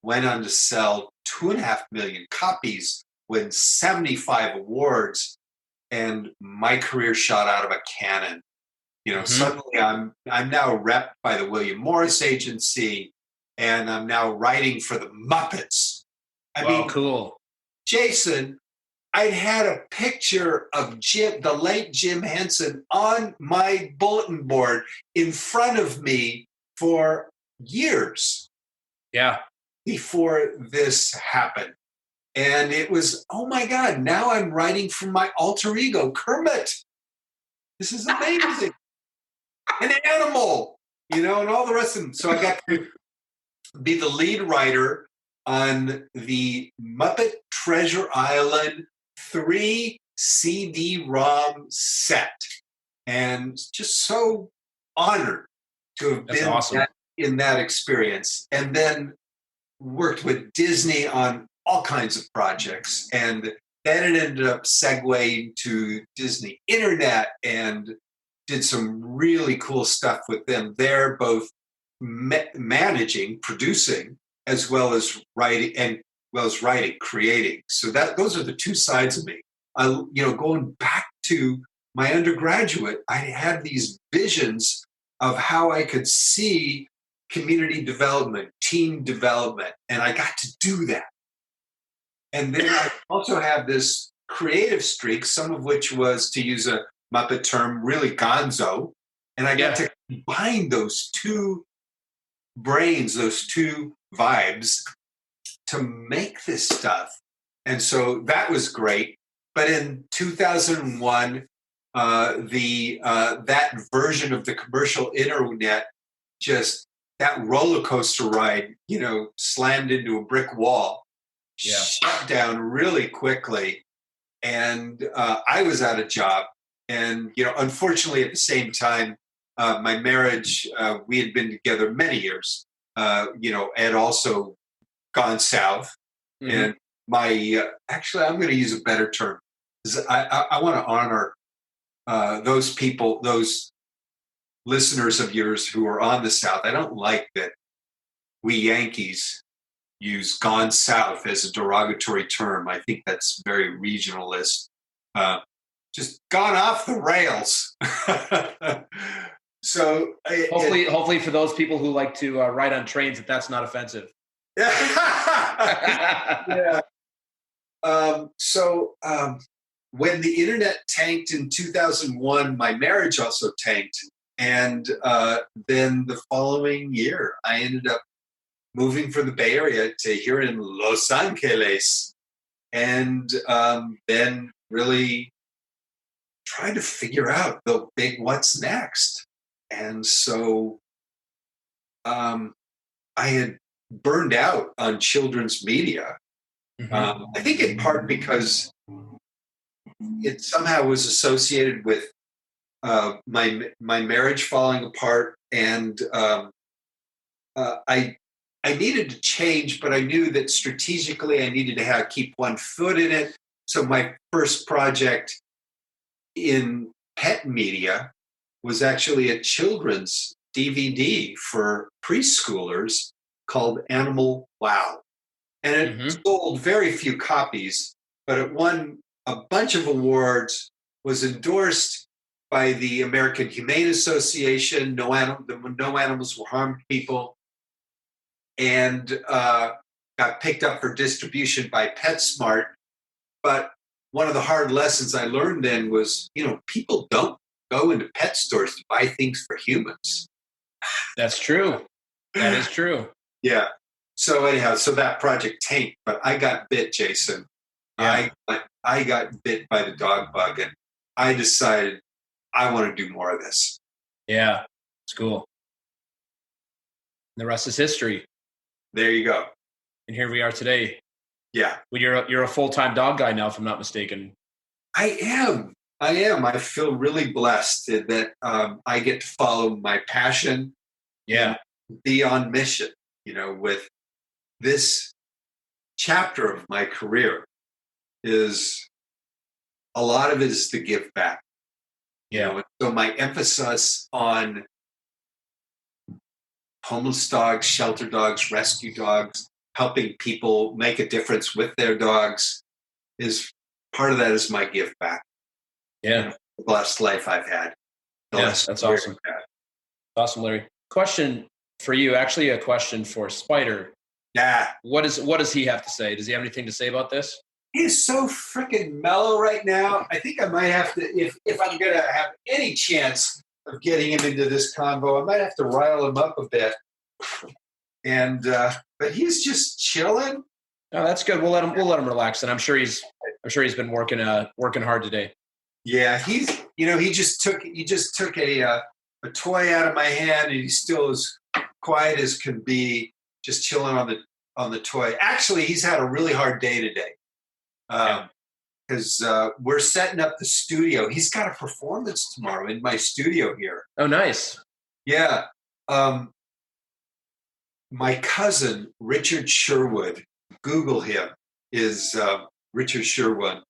went on to sell 2.5 million copies, win 75 awards, and my career shot out of a cannon. Suddenly I'm now repped by the William Morris Agency, and I'm now writing for the Muppets. I mean, cool. Jason, I had a picture of the late Jim Henson, on my bulletin board in front of me for years. Yeah. Before this happened. And it was, oh my God, now I'm writing for my alter ego, Kermit. This is amazing. An animal, and all the rest of them. So I got to be the lead writer on the Muppet Treasure Island 3 CD-ROM set. And just so honored to have been awesome. in that experience. And then worked with Disney on all kinds of projects. And then it ended up segueing to Disney Internet and did some really cool stuff with them there, both managing, producing, as well as writing, creating. So those are the two sides of me. Going back to my undergraduate, I had these visions of how I could see community development, team development, and I got to do that. And then I also have this creative streak, some of which was, to use a Muppet term, really gonzo. And I got to combine those two brains, those two vibes to make this stuff. And so that was great. But in 2001, that version of the commercial internet, just that roller coaster ride, slammed into a brick wall, shut down really quickly. And I was out of job. And, unfortunately, at the same time, my marriage, we had been together many years, had also gone south. And actually, I'm going to use a better term. I want to honor those people, those listeners of yours who are on the South. I don't like that we Yankees use "gone south" as a derogatory term. I think that's very regionalist. Just gone off the rails. So hopefully for those people who like to ride on trains, that's not offensive. Yeah. When the internet tanked in 2001, my marriage also tanked. And then the following year, I ended up moving from the Bay Area to here in Los Angeles. And then really trying to figure out the big what's next. And so I had burned out on children's media. I think in part because it somehow was associated with my marriage falling apart, and I needed to change, but I knew that strategically I needed to keep one foot in it. So my first project in pet media was actually a children's DVD for preschoolers called Animal Wow. And it sold very few copies, but it won a bunch of awards, was endorsed by the American Humane Association, No Animals Were Harmed people, and got picked up for distribution by PetSmart. But one of the hard lessons I learned then was, people don't go into pet stores to buy things for humans. That's true. That is true. Yeah. So anyhow, that project tanked, but I got bit, Jason. Yeah. I got bit by the dog bug, and I decided I want to do more of this. Yeah, it's cool. And the rest is history. There you go. And here we are today. Yeah. Well, you're a full-time dog guy now, if I'm not mistaken. I am. I feel really blessed that I get to follow my passion. Yeah. And be on mission, with this chapter of my career. Is a lot of it is to give back. Yeah. So my emphasis on homeless dogs, shelter dogs, rescue dogs, helping people make a difference with their dogs is part of that is my give back. Yeah. The blessed life I've had. Yes, that's awesome. Awesome, Larry. Question for you, actually a question for Spider. Yeah. What does he have to say? Does he have anything to say about this? He is so freaking mellow right now. I think I might have to, if I'm going to have any chance of getting him into this convo, I might have to rile him up a bit. And but he's just chilling. Oh, that's good. We'll let him relax, and I'm sure he's been working hard today. Yeah, he just took a toy out of my hand, and he's still as quiet as can be, just chilling on the toy. Actually, he's had a really hard day today. Because we're setting up the studio. He's got a performance tomorrow in my studio here. Oh, nice. Yeah. My cousin, Richard Sherwood, Google him, is Richard Sherwood.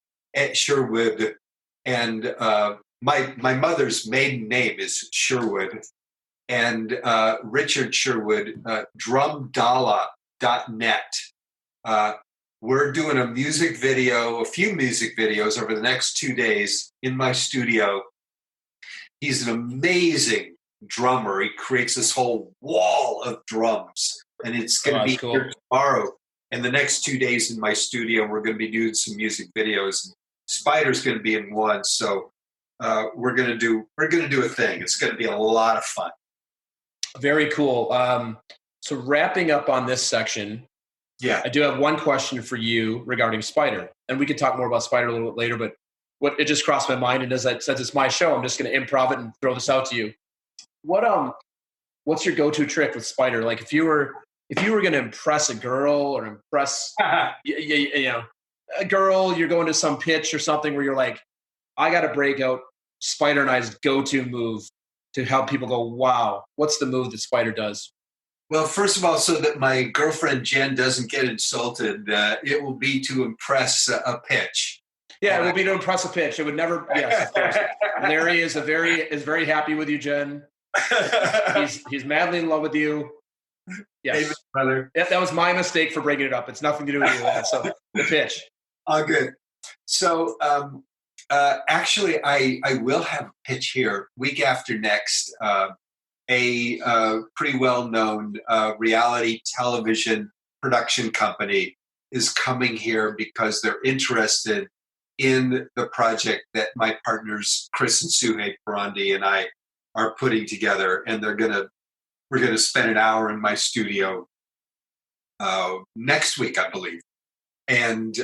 And my mother's maiden name is Sherwood. And Richard Sherwood, drumdala.net. We're doing a few music videos over the next 2 days in my studio. He's an amazing drummer. He creates this whole wall of drums, and it's going to be cool. Here tomorrow. And the next 2 days in my studio, we're going to be doing some music videos. Spider's going to be in one, so we're going to do a thing. It's going to be a lot of fun. Very cool. So wrapping up on this section. Yeah, I do have one question for you regarding Spider, and we can talk more about Spider a little bit later. But what it just crossed my mind, and since it's my show, I'm just going to improv it and throw this out to you. What's your go-to trick with Spider? Like if you were going to impress a girl or impress a girl, you're going to some pitch or something where you're like, I got to break out Spider and I's go-to move to help people go, wow. What's the move that Spider does? Well, first of all, so that my girlfriend Jen doesn't get insulted, it will be to impress a pitch. Yeah, it will be to impress a pitch. It would never. Yes, of course. Larry is very happy with you, Jen. He's madly in love with you. Yes. Amen, brother. Yeah, that was my mistake for bringing it up. It's nothing to do with you. So the pitch. All good. So actually, I will have a pitch here week after next. A pretty well-known reality television production company is coming here because they're interested in the project that my partners Chris and Suhaib Parandi and I are putting together, and we're gonna spend an hour in my studio next week, I believe. And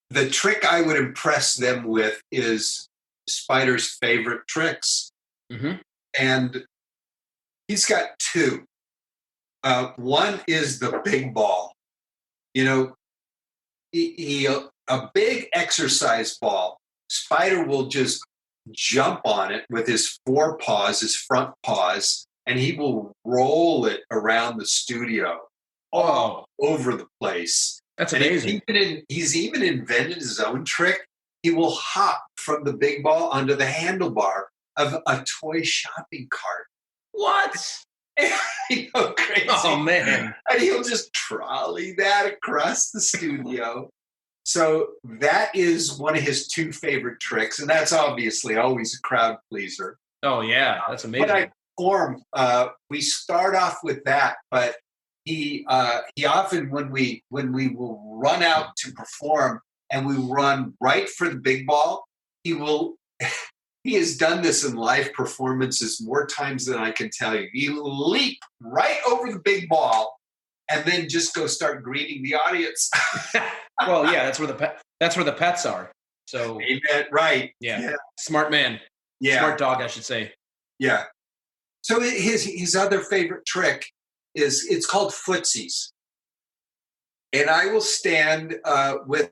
the trick I would impress them with is Spider's favorite tricks, and he's got two. One is the big ball. You know, a big exercise ball. Spider will just jump on it with his forepaws, his front paws, and he will roll it around the studio all over the place. That's amazing. He's even invented his own trick. He will hop from the big ball onto the handlebar of a toy shopping cart. What? You know, crazy. Oh, man. And he'll just trolley that across the studio. So that is one of his two favorite tricks, and that's obviously always a crowd pleaser. Oh, yeah. That's amazing. But I perform, we start off with that, but he often, when we will run out to perform and we run right for the big ball, he has done this in live performances more times than I can tell you. He will leap right over the big ball and then just go start greeting the audience. Well, yeah, that's where the pets are. So Amen. Right. Yeah. Smart man. Yeah. Smart dog, I should say. Yeah. So his other favorite trick is, it's called footsies. And I will stand with,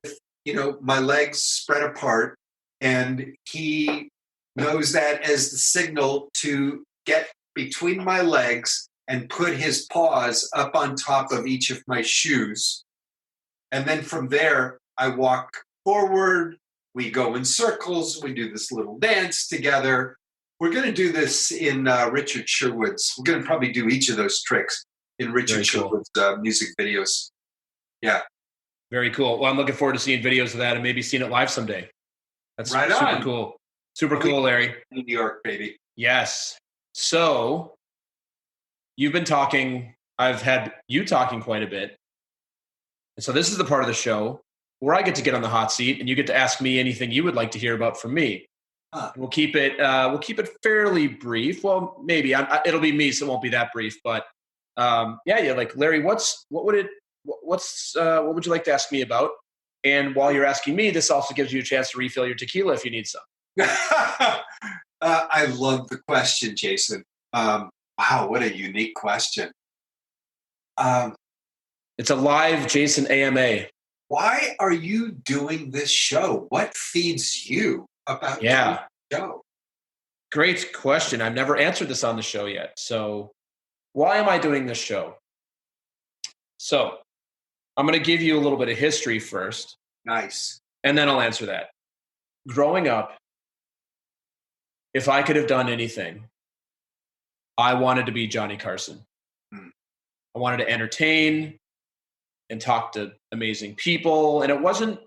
my legs spread apart, and he knows that as the signal to get between my legs and put his paws up on top of each of my shoes. And then from there, I walk forward. We go in circles. We do this little dance together. We're going to do this in Richard Sherwood's. We're going to probably do each of those tricks in Richard Sherwood's music videos. Yeah. Very cool. Well, I'm looking forward to seeing videos of that and maybe seeing it live someday. That's right super on. Cool. Super cool, Larry. New York, baby. Yes. So you've been talking. I've had you talking quite a bit. And so this is the part of the show where I get to get on the hot seat and you get to ask me anything you would like to hear about from me. We'll keep it fairly brief. Well, maybe it'll be me, so it won't be that brief. But like Larry, what would you like to ask me about? And while you're asking me, this also gives you a chance to refill your tequila if you need some. I love the question, Jason. Wow, what a unique question. It's a live Jason AMA. Why are you doing this show? What feeds you about doing the show? Great question. I've never answered this on the show yet. So why am I doing this show? So I'm going to give you a little bit of history first. Nice. And then I'll answer that. Growing up, if I could have done anything, I wanted to be Johnny Carson. I wanted to entertain and talk to amazing people. And it wasn't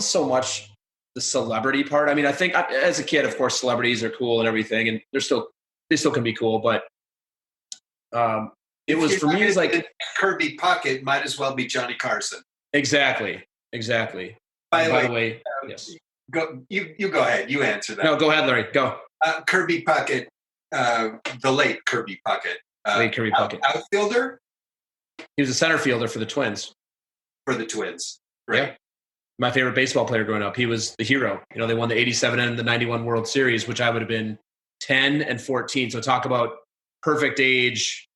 so much the celebrity part. I mean, I think as a kid, of course, celebrities are cool and everything, and they still can be cool. But it was for me, it's like Kirby Puckett might as well be Johnny Carson. Exactly. By the way, yes. You go ahead. You answer that. No, go ahead, Larry. Go. Kirby Puckett, the late Kirby Puckett. Late Kirby Puckett. Outfielder? He was a center fielder for the Twins. For the Twins. Right. Yeah. My favorite baseball player growing up. He was the hero. They won the 87 and the 91 World Series, which I would have been 10 and 14. So talk about perfect age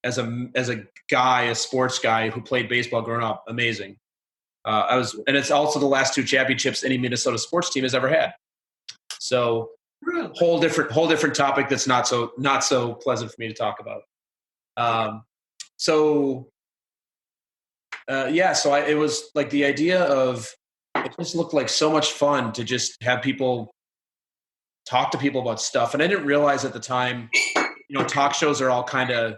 as a guy, a sports guy who played baseball growing up. Amazing. And it's also the last two championships any Minnesota sports team has ever had. So really? whole different topic that's not so pleasant for me to talk about. So it was like the idea of, it just looked like so much fun to just have people talk to people about stuff. And I didn't realize at the time talk shows are all kind of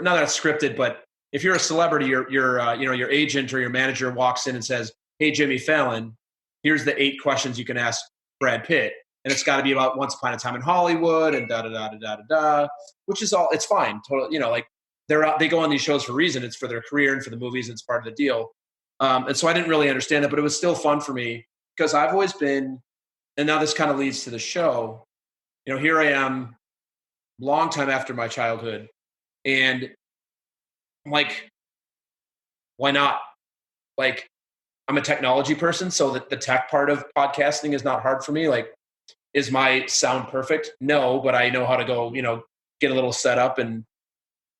not scripted, but if you're a celebrity, your agent or your manager walks in and says, "Hey, Jimmy Fallon, here's the 8 questions you can ask Brad Pitt," and it's got to be about Once Upon a Time in Hollywood and da da da da da da da, which is all. It's fine, totally. Like they go on these shows for a reason. It's for their career and for the movies. And it's part of the deal. And so I didn't really understand it, but it was still fun for me because I've always been. And now this kind of leads to the show. Here I am, long time after my childhood, and I'm like, why not? Like, I'm a technology person, so that the tech part of podcasting is not hard for me. Like, is my sound perfect? No, but I know how to go, get a little set up and,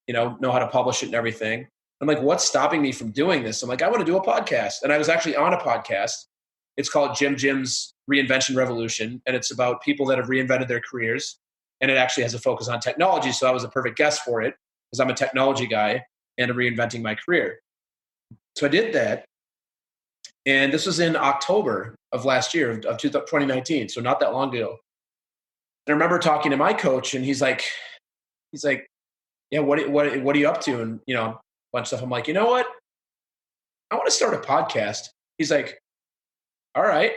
know how to publish it and everything. I'm like, what's stopping me from doing this? I'm like, I want to do a podcast. And I was actually on a podcast. It's called Jim's Reinvention Revolution. And it's about people that have reinvented their careers. And it actually has a focus on technology. So I was a perfect guest for it because I'm a technology guy and reinventing my career. So I did that. And this was in October of last year, of 2019. So not that long ago. And I remember talking to my coach and he's like, yeah, what are you up to? And, a bunch of stuff. I'm like, you know what? I want to start a podcast. He's like, all right.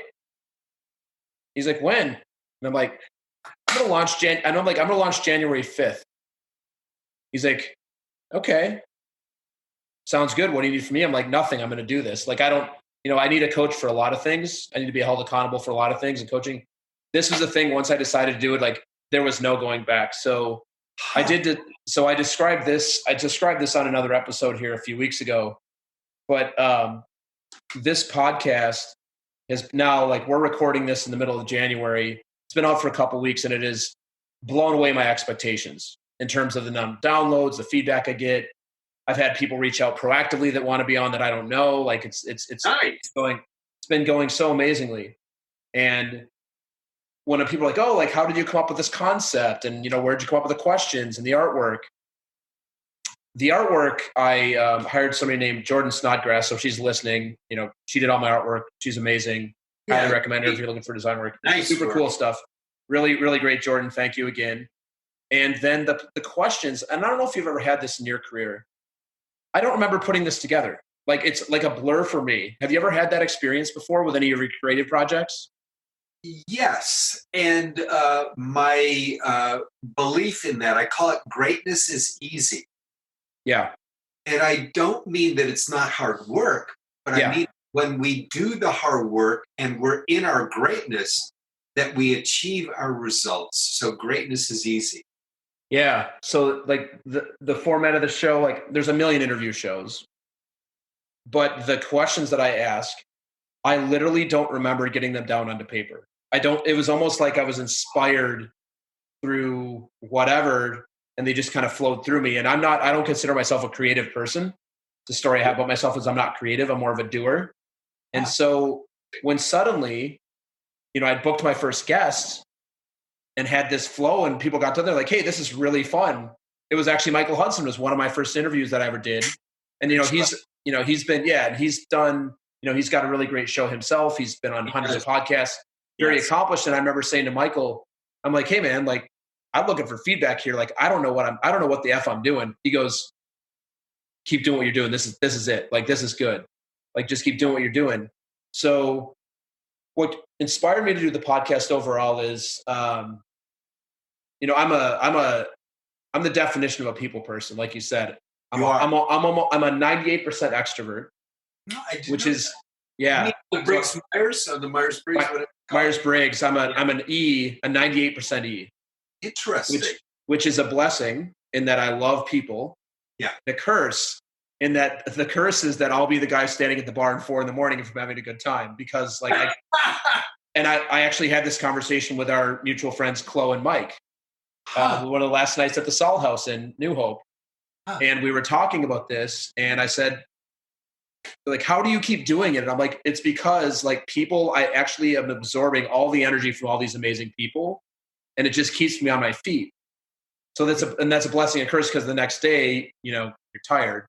He's like, when? And I'm like, I'm going to launch January 5th. He's like, okay, sounds good. What do you need from me? I'm like, nothing. I'm going to do this. Like, I need a coach for a lot of things. I need to be held accountable for a lot of things, and coaching. This was the thing. Once I decided to do it, like there was no going back. So I did it. So I described this on another episode here a few weeks ago, but this podcast is now, like, we're recording this in the middle of January. It's been out for a couple of weeks and it has blown away my expectations in terms of the number of downloads, the feedback I get. I've had people reach out proactively that want to be on that I don't know. Like it's been going so amazingly. And when people are like, oh, like, how did you come up with this concept? And, where'd you come up with the questions and the artwork? The artwork, I hired somebody named Jordan Snodgrass. So she's listening. She did all my artwork. She's amazing. Yeah, highly recommend her if you're looking for design work. Nice. Super work. Cool stuff. Really, really great, Jordan. Thank you again. And then the questions, and I don't know if you've ever had this in your career. I don't remember putting this together. Like, it's like a blur for me. Have you ever had that experience before with any of your creative projects? Yes. And my belief in that, I call it greatness is easy. Yeah. And I don't mean that it's not hard work, but I mean when we do the hard work and we're in our greatness, that we achieve our results. So greatness is easy. Yeah. So, like, the format of the show, like, there's a million interview shows, but the questions that I ask, I literally don't remember getting them down onto paper. It was almost like I was inspired through whatever, and they just kind of flowed through me. And I don't consider myself a creative person. The story I have about myself is I'm not creative. I'm more of a doer. And so when suddenly, I'd booked my first guest and had this flow, and people got to there like, hey, this is really fun. It was actually Michael Hudson was one of my first interviews that I ever did. And, he's done, he's got a really great show himself. He's been on hundreds of podcasts, very accomplished. And I remember saying to Michael, I'm like, hey man, like, I'm looking for feedback here. Like, I don't know what the F I'm doing. He goes, keep doing what you're doing. This is it. Like, this is good. Like, just keep doing what you're doing. So what inspired me to do the podcast overall is, I'm the definition of a people person. Like you said, I'm a 98% extrovert, which is, yeah. The Briggs-Myers, the Myers-Briggs. Myers-Briggs. I'm an E, a 98% E. Interesting. Which is a blessing in that I love people. Yeah. The curse in that the curse is that I'll be the guy standing at the bar at 4 a.m. if I'm having a good time, because like, I actually had this conversation with our mutual friends, Chloe and Mike, one of the last nights at the Salt House in New Hope. And we were talking about this, and I said, like, how do you keep doing it? And I'm like, it's because, like, people, I actually am absorbing all the energy from all these amazing people, and it just keeps me on my feet. So that's a blessing and curse, because the next day, you're tired.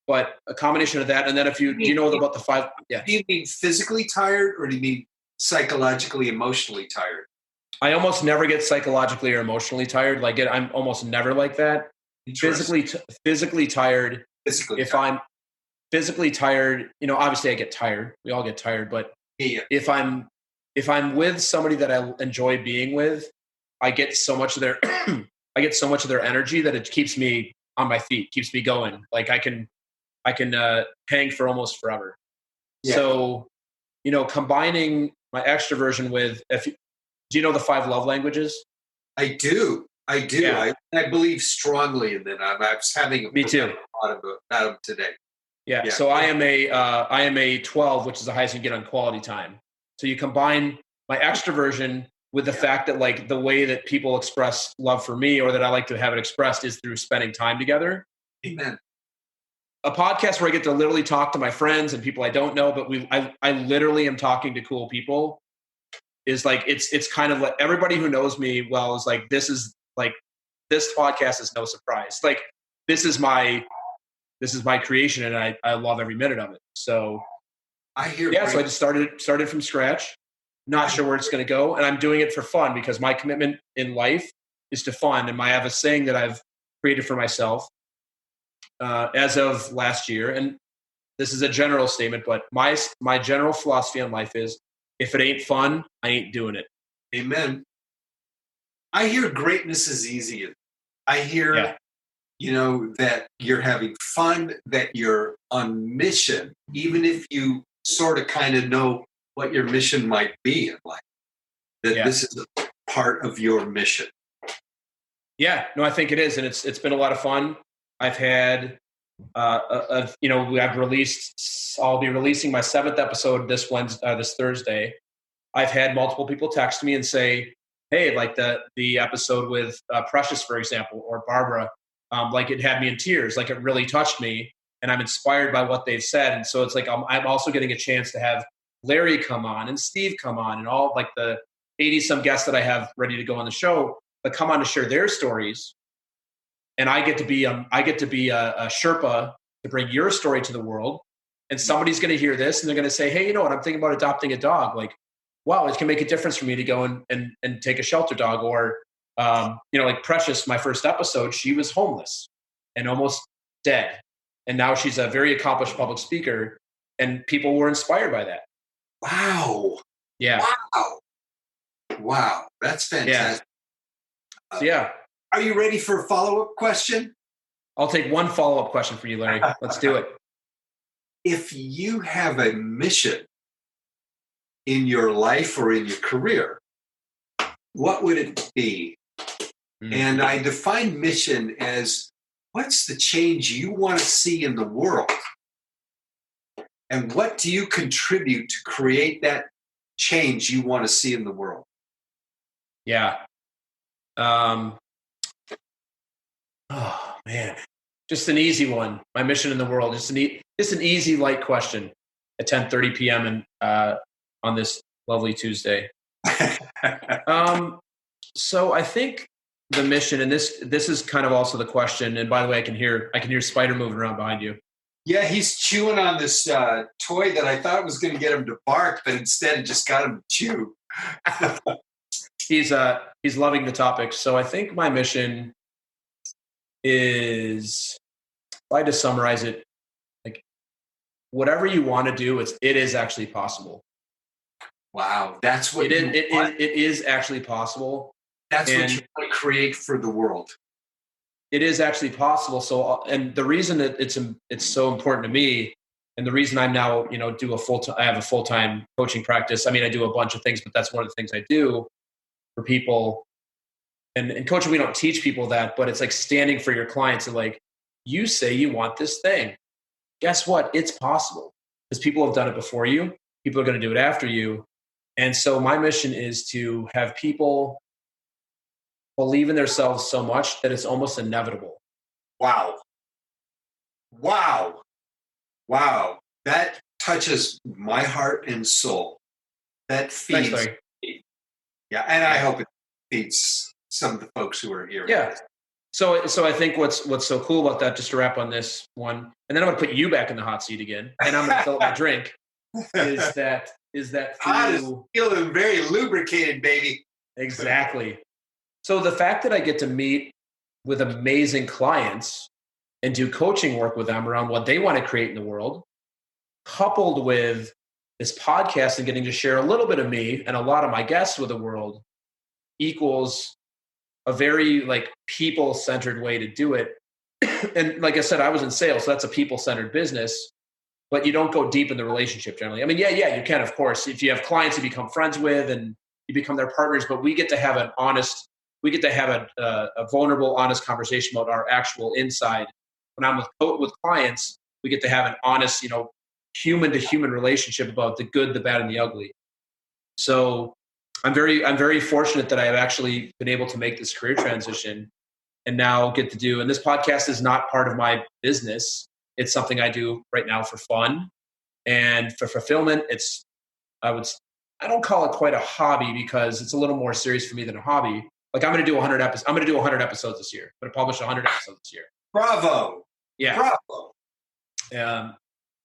But a combination of that, and then do you know about the 5? Yeah. Do you mean physically tired, or do you mean psychologically, emotionally tired? I almost never get psychologically or emotionally tired. Like I'm almost never like that. Physically tired. I'm physically tired, obviously I get tired. We all get tired, but if I'm with somebody that I enjoy being with, I get so much of their energy that it keeps me on my feet, keeps me going. Like I can hang for almost forever. Yeah. So, combining my extroversion with, do you know the 5 love languages? I do. Yeah. I believe strongly in them. I was having Me too. About them today. Yeah. So I am a 12, which is the highest you get on quality time. So you combine my extroversion with the fact that like the way that people express love for me, or that I like to have it expressed, is through spending time together. Amen. A podcast where I get to literally talk to my friends and people I don't know, but I literally am talking to cool people, is like, it's kind of like everybody who knows me well is like, this podcast is no surprise. Like this is my creation, and I love every minute of it. So I hear. Yeah. So I just started from scratch, not sure where it's going to go. And I'm doing it for fun because my commitment in life is to fun. And I have a saying that I've created for myself as of last year. And this is a general statement, but my general philosophy on life is, if it ain't fun, I ain't doing it. Amen. I hear greatness is easy. I hear, that you're having fun, that you're on mission, even if you sort of kind of know what your mission might be in life, that this is a part of your mission. Yeah, no, I think it is. And it's been a lot of fun. I've had, I'll be releasing my 7th episode this Thursday. I've had multiple people text me and say, hey, like the episode with Precious, for example, or Barbara, like it had me in tears, like it really touched me, and I'm inspired by what they've said. And so it's like I'm also getting a chance to have Larry come on and Steve come on, and all like the 80-some guests that I have ready to go on the show, that come on to share their stories. And I get to be a Sherpa to bring your story to the world. And somebody's going to hear this and they're going to say, hey, you know what? I'm thinking about adopting a dog. Like, wow, it can make a difference for me to go and take a shelter dog. Or, like Precious, my first episode, she was homeless and almost dead. And now she's a very accomplished public speaker, and people were inspired by that. Wow. Yeah. Wow. That's fantastic. Yeah. Are you ready for a follow-up question? I'll take one follow-up question for you, Larry. Let's do it. If you have a mission in your life or in your career, what would it be? And I define mission as, what's the change you want to see in the world? And what do you contribute to create that change you want to see in the world? Yeah. Oh man, just an easy one. My mission in the world, just an easy, light question at 10:30 p.m. and on this lovely Tuesday. So I think the mission, and this is kind of also the question. And by the way, I can hear Spider moving around behind you. Yeah, he's chewing on this toy that I thought was going to get him to bark, but instead it just got him to chew. He's loving the topic. So I think my mission is, if I had to summarize it, like whatever you want to do, it is actually possible. Wow, that's what it is actually possible. That's what you want to create for the world. It is actually possible. So, and the reason that it's so important to me, and the reason I'm now, I have a full-time coaching practice. I mean, I do a bunch of things, but that's one of the things I do for people. And coaching, we don't teach people that, but it's like standing for your clients and like, you say you want this thing. Guess what? It's possible, because people have done it before you. People are going to do it after you. And so my mission is to have people believe in themselves so much that it's almost inevitable. Wow. That touches my heart and soul. That feeds me. Yeah, and I hope it feeds some of the folks who are here. Yeah. So I think what's so cool about that, just to wrap on this one, and then I'm going to put you back in the hot seat again, and I'm going to fill up my drink, is that I is feeling very lubricated, baby. Exactly. So the fact that I get to meet with amazing clients and do coaching work with them around what they want to create in the world, coupled with this podcast and getting to share a little bit of me and a lot of my guests with the world, equals a very like people-centered way to do it. And like I said, I was in sales, so that's a people-centered business, but you don't go deep in the relationship generally. I mean, yeah, you can, of course, if you have clients you become friends with and you become their partners, but we get to have a vulnerable, honest conversation about our actual inside. When I'm with clients, we get to have an honest, human to human relationship about the good, the bad, and the ugly. So I'm very fortunate that I have actually been able to make this career transition and now get to do, and this podcast is not part of my business. It's something I do right now for fun and for fulfillment. I don't call it quite a hobby because it's a little more serious for me than a hobby. Like I'm going to do 100 episodes. I'm going to do 100 episodes this year. I'm going to publish 100 episodes this year. Bravo. Yeah. Bravo.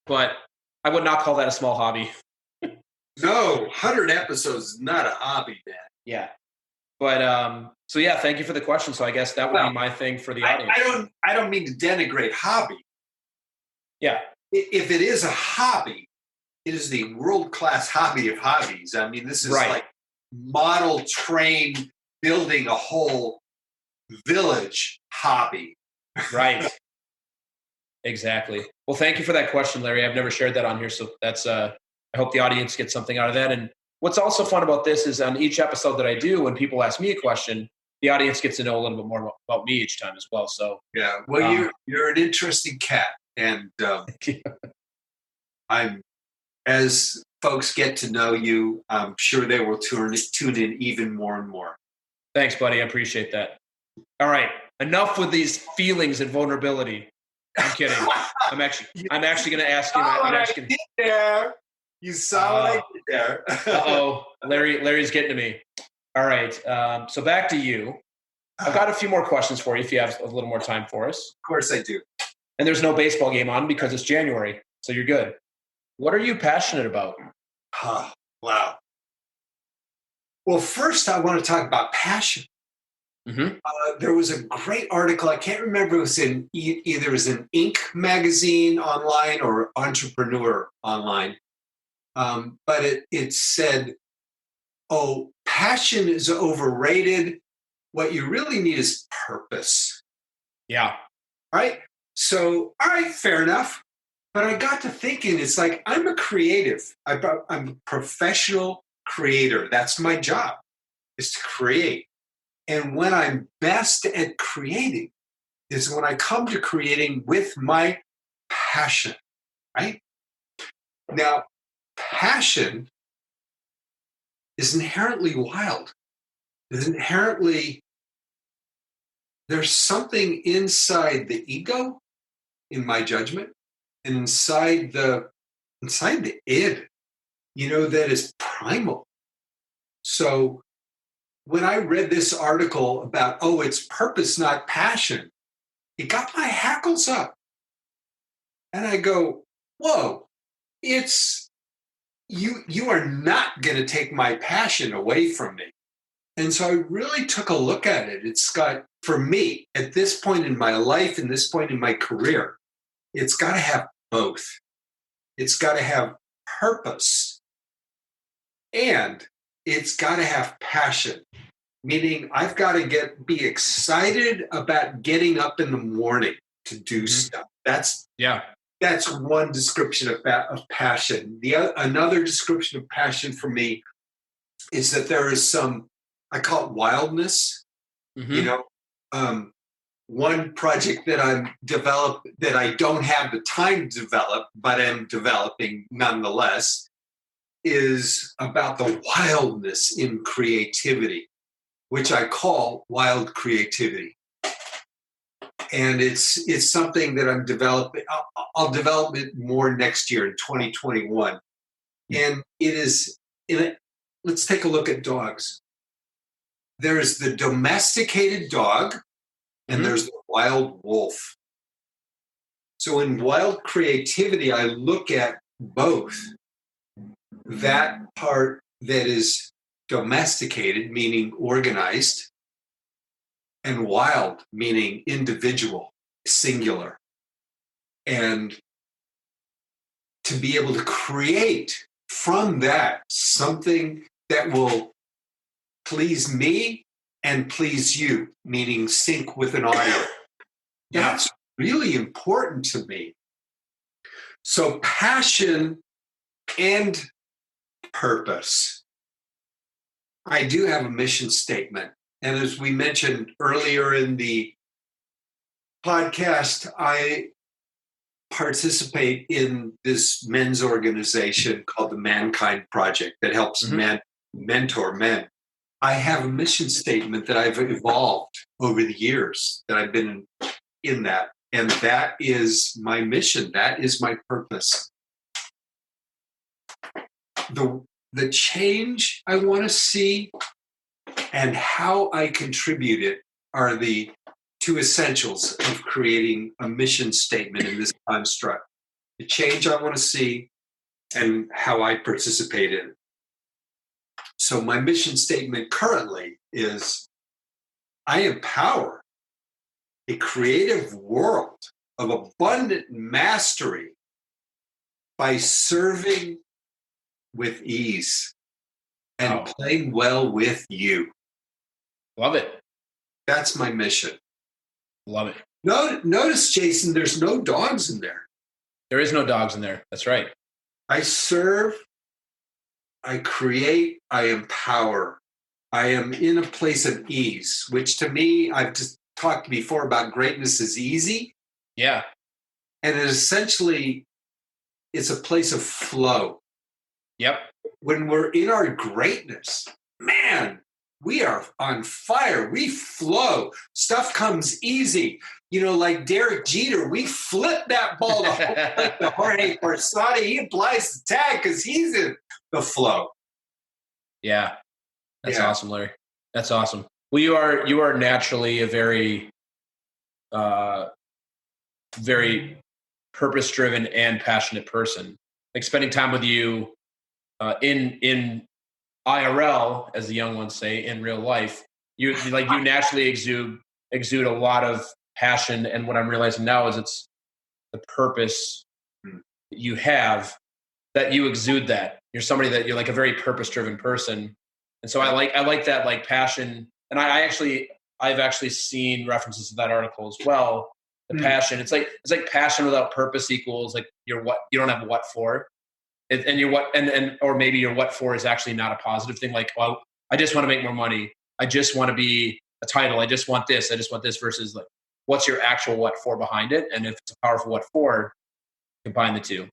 But I would not call that a small hobby. No, 100 episodes is not a hobby, man. Yeah. But so yeah, thank you for the question. So I guess that would be my thing for the audience. I don't mean to denigrate hobby. Yeah. If it is a hobby, it is the world-class hobby of hobbies. I mean, this is like model train building a whole village hobby. Right. Exactly. Well, thank you for that question, Larry. I've never shared that on here. So that's, I hope the audience gets something out of that. And what's also fun about this is on each episode that I do, when people ask me a question, the audience gets to know a little bit more about me each time as well. So yeah, well, you're an interesting cat. And as folks get to know you, I'm sure they will tune in even more and more. Thanks, buddy. I appreciate that. All right. Enough with these feelings and vulnerability. I'm kidding. I'm actually going to ask you. You saw what I did there. Uh-oh. Larry's getting to me. All right. So back to you. I've got a few more questions for you if you have a little more time for us. Of course I do. And there's no baseball game on because it's January. So you're good. What are you passionate about? Wow. Well, first I want to talk about passion. Mm-hmm. There was a great article. I can't remember. It was in either it was in Inc. magazine online or Entrepreneur online. But it said, "Oh, passion is overrated. What you really need is purpose." Yeah. Right. So, all right, fair enough. But I got to thinking, it's like I'm a creative. I'm a professional creator. That's my job, is to create. And when I'm best at creating is when I come to creating with my passion, right? Now, passion is inherently wild. There's something inside the ego, in my judgment, and inside the id, that is primal. So when I read this article about, it's purpose, not passion, it got my hackles up. And I go, whoa, it's you are not going to take my passion away from me. And so I really took a look at it. It's got, for me, at this point in my life, and this point in my career, it's got to have both. It's got to have purpose, and it's got to have passion. Meaning, I've got to be excited about getting up in the morning to do stuff. That's one description of passion. Another description of passion for me is that there is some, I call it wildness. Mm-hmm. One project that I'm developed that I don't have the time to develop, but am developing nonetheless, is about the wildness in creativity, which I call wild creativity. And it's something that I'm developing. I'll develop it more next year in 2021. And let's take a look at dogs. There's the domesticated dog, and there's the wild wolf. So in wild creativity, I look at both. That part that is domesticated, meaning organized, and wild, meaning individual, singular. And to be able to create from that something that will please me and please you, meaning sync with an audience. That's really important to me. So passion and purpose. I do have a mission statement. And as we mentioned earlier in the podcast, I participate in this men's organization called the Mankind Project that helps men mentor men. I have a mission statement that I've evolved over the years that I've been in that. And that is my mission. That is my purpose. The change I want to see and how I contribute it are the two essentials of creating a mission statement in this construct. The change I want to see and how I participate in it. So my mission statement currently is I empower a creative world of abundant mastery by serving with ease and playing well with you. Love it. That's my mission. Love it. Notice, Jason, there's no dogs in there. There is no dogs in there. That's right. I serve, I create, I empower. I am in a place of ease, which to me, I've just talked before about greatness is easy. Yeah. And it essentially, it's a place of flow. Yep. When we're in our greatness, man, we are on fire. We flow. Stuff comes easy. You know, like Derek Jeter, we flip that ball to Jorge Posada. He applies the tag because he's in the flow. Yeah. That's awesome, Larry. That's awesome. Well, you are naturally a very, very purpose-driven and passionate person. Like spending time with you in IRL, as the young ones say, in real life, you naturally exude a lot of passion. And what I'm realizing now is it's the purpose that you have that you exude that. You're somebody that you're like a very purpose-driven person. And so I like that like passion. And I've actually seen references to that article as well. The passion, it's like passion without purpose equals like you don't have a what for. And your what or maybe your what for is actually not a positive thing. Like, well, I just want to make more money. I just want to be a title. I just want this versus like, what's your actual what for behind it? And if it's a powerful what for, combine the two.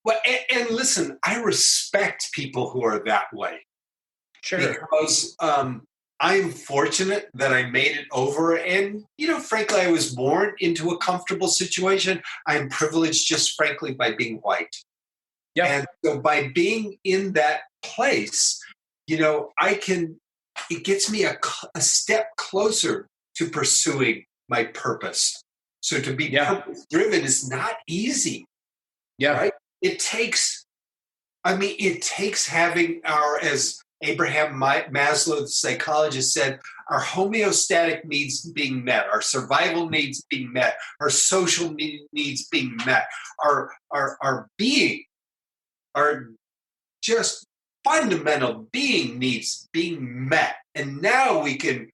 Well, and listen, I respect people who are that way. Sure. Because I'm fortunate that I made it over. And, you know, frankly, I was born into a comfortable situation. I'm privileged just frankly by being white. Yeah. And so by being in that place, you know, it gets me a step closer to pursuing my purpose. So to be purpose driven is not easy. Yeah. Right? It takes having as Abraham Maslow, the psychologist, said, our homeostatic needs being met, our survival needs being met, our social needs being met, our being, our just fundamental being needs being met. And now we can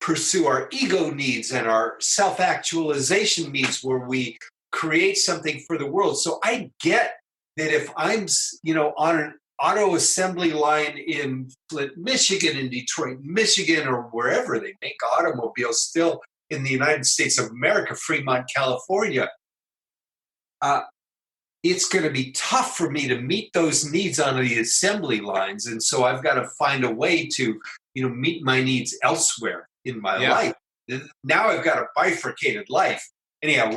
pursue our ego needs and our self-actualization needs where we create something for the world. So I get that if I'm, you know, on an auto assembly line in Flint, Michigan, in Detroit, Michigan, or wherever they make automobiles still in the United States of America, Fremont, California, it's going to be tough for me to meet those needs on the assembly lines. And so I've got to find a way to, you know, meet my needs elsewhere in my life. Now I've got a bifurcated life. Anyhow,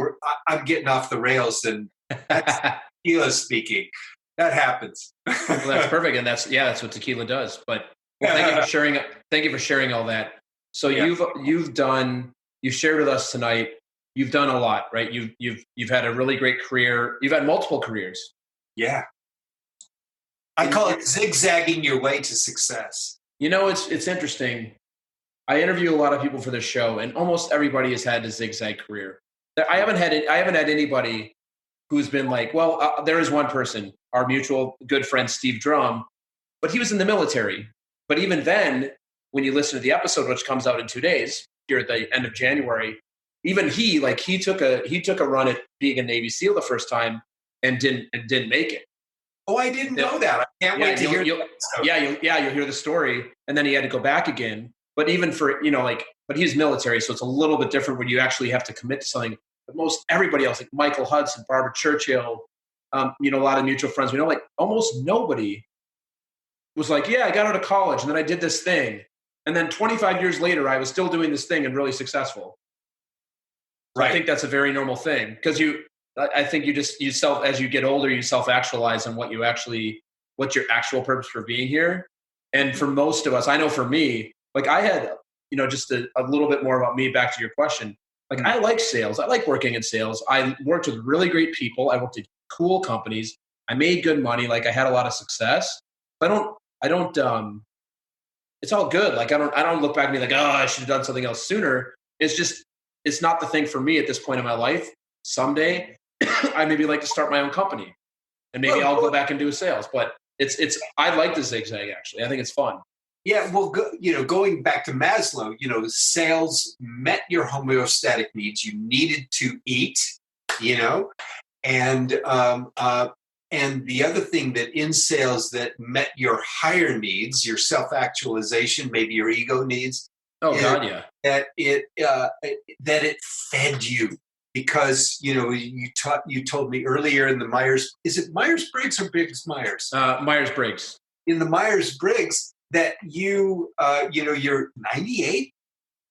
I'm getting off the rails, and that's tequila speaking. That happens. Well, that's perfect, and that's what tequila does. But thank you for sharing. Thank you for sharing all that. So you shared with us tonight. You've done a lot, right? You've had a really great career. You've had multiple careers. Yeah. I call it zigzagging your way to success. You know, it's interesting. I interview a lot of people for this show, and almost everybody has had a zigzag career. I haven't had anybody who's been like, well, there is one person, our mutual good friend Steve Drum, but he was in the military. But even then, when you listen to the episode, which comes out in 2 days here at the end of January, even he took a run at being a Navy SEAL the first time and didn't make it. Oh, I didn't know that. I can't wait to hear. You'll hear the story, and then he had to go back again. But even for but he's military, so it's a little bit different when you actually have to commit to something. But most everybody else, like Michael Hudson, Barbara Churchill, a lot of mutual friends, like almost nobody was like, yeah, I got out of college and then I did this thing, and then 25 years later, I was still doing this thing and really successful. So right. I think that's a very normal thing because I think as you get older, you self-actualize on what's your actual purpose for being here. And for most of us, I know for me, like I had, just a little bit more about me back to your question. Like I like sales. I like working in sales. I worked with really great people. I worked at cool companies. I made good money. Like I had a lot of success. But I don't, it's all good. Like I don't look back and be like, oh, I should have done something else sooner. It's not the thing for me at this point in my life. Someday I maybe like to start my own company and maybe I'll go back and do sales, but I like the zigzag actually. I think it's fun. Yeah. Well, going back to Maslow, sales met your homeostatic needs. You needed to eat, and the other thing that in sales that met your higher needs, your self-actualization, maybe your ego needs. Oh God, yeah. That it fed you because you told me earlier in the Myers, is it Myers-Briggs or Briggs-Myers? Myers-Briggs. In the Myers-Briggs that you're 98%?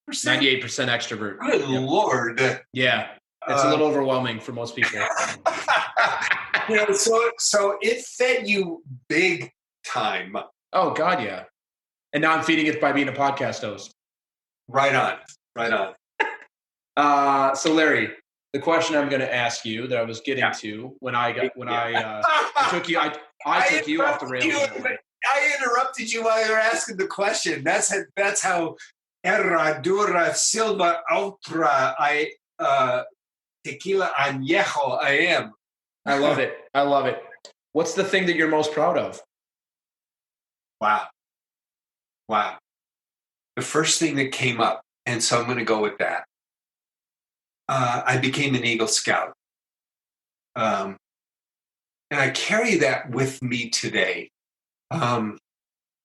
98% extrovert. Good Lord. Yeah. It's a little overwhelming for most people. So it fed you big time. Oh God, yeah. And now I'm feeding it by being a podcast host. Right on. So Larry, the question I'm going to ask you that I was getting to when I took you off the rails. I interrupted you while you were asking the question. That's how Herradura Silva Ultra Tequila Añejo I am. I love it. What's the thing that you're most proud of? Wow. The first thing that came up, and so I'm going to go with that. I became an Eagle Scout. And I carry that with me today.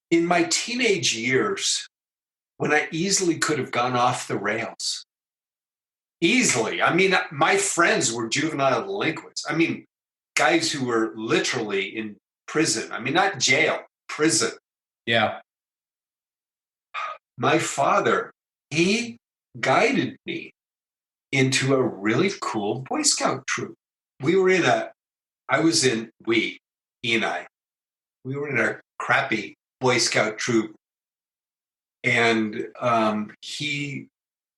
In my teenage years, when I easily could have gone off the rails. Easily. I mean, my friends were juvenile delinquents. I mean, guys who were literally in prison. I mean, not jail, prison. Yeah. My father, he guided me into a really cool Boy Scout troop. He and I, we were in a crappy Boy Scout troop. And he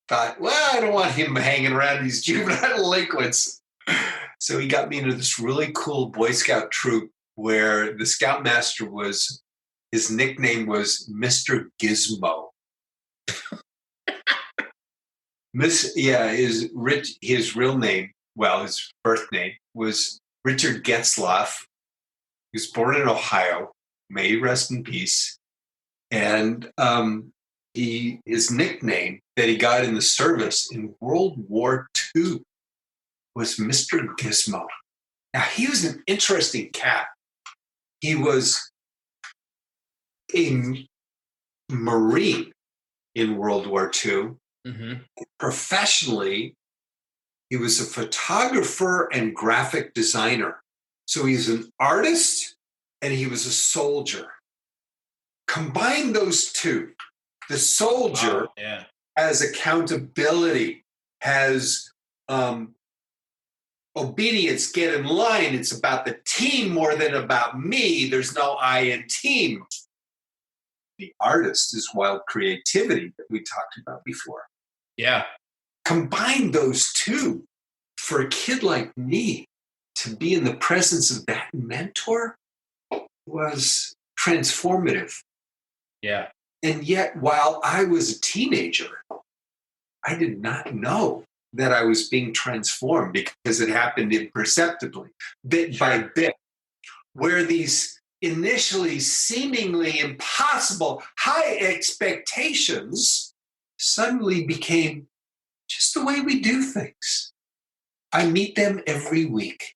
thought, well, I don't want him hanging around these juvenile delinquents. So he got me into this really cool Boy Scout troop where the Scoutmaster his nickname was Mr. Gizmo. His real name, his birth name was Richard Getzlaff. He was born in Ohio. May he rest in peace. And his nickname that he got in the service in World War II was Mr. Gizmo. Now, he was an interesting cat. He was a Marine in World War II. Mm-hmm. Professionally, he was a photographer and graphic designer. So he's an artist and he was a soldier. Combine those two. The soldier has accountability, has obedience, get in line. It's about the team more than about me. There's no I in team. The artist is wild creativity that we talked about before. Yeah. Combine those two for a kid like me to be in the presence of that mentor. was transformative. Yeah. And yet, while I was a teenager, I did not know that I was being transformed because it happened imperceptibly, bit by bit, where these initially seemingly impossible high expectations suddenly became just the way we do things. I meet them every week.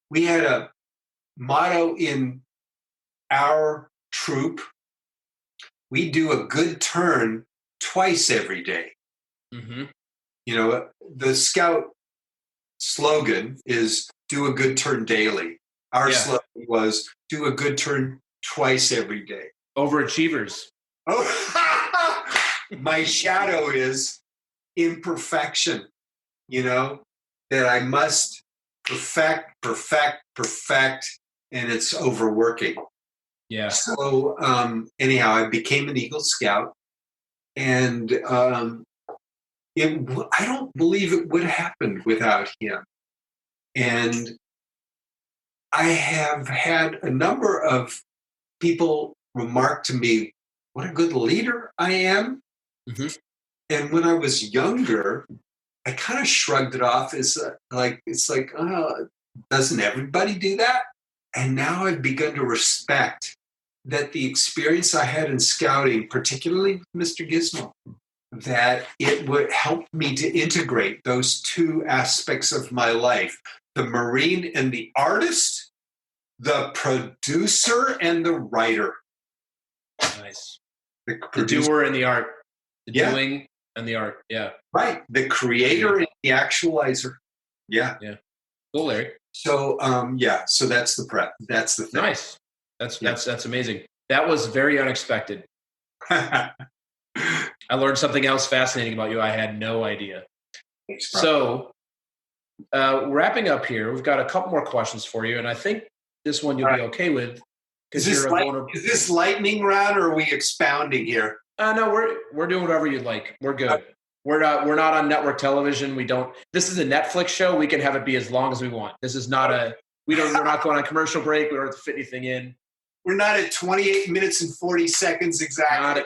We had a motto in our troop. We do a good turn twice every day. Mm-hmm. You know, the Scout slogan is do a good turn daily. Our slogan was do a good turn twice every day. Overachievers. Oh, my shadow is imperfection, you know, that I must perfect, and it's overworking. Yeah. So anyhow, I became an Eagle Scout, and I don't believe it would have happened without him. And I have had a number of people remark to me, what a good leader I am. Mm-hmm. And when I was younger, I kind of shrugged it off as oh, doesn't everybody do that? And now I've begun to respect that the experience I had in scouting, particularly with Mr. Gizmo, that it would help me to integrate those two aspects of my life, the Marine and the artist, the producer and the writer. Nice. The doer and the art. The doing and the art. Yeah. Right. The creator and the actualizer. Yeah. Yeah. Cool, Larry. So so that's the prep. That's the thing. Nice. That's amazing. That was very unexpected. I learned something else fascinating about you. I had no idea. Thanks, so wrapping up here, we've got a couple more questions for you, and I think this one you'll be okay with. Is this lightning round, or are we expounding here? No, we're doing whatever you'd like. We're good. We're not on network television. This is a Netflix show. We can have it be as long as we want. This is not we're not going on commercial break. We don't have to fit anything in. We're not at 28 minutes and 40 seconds exactly.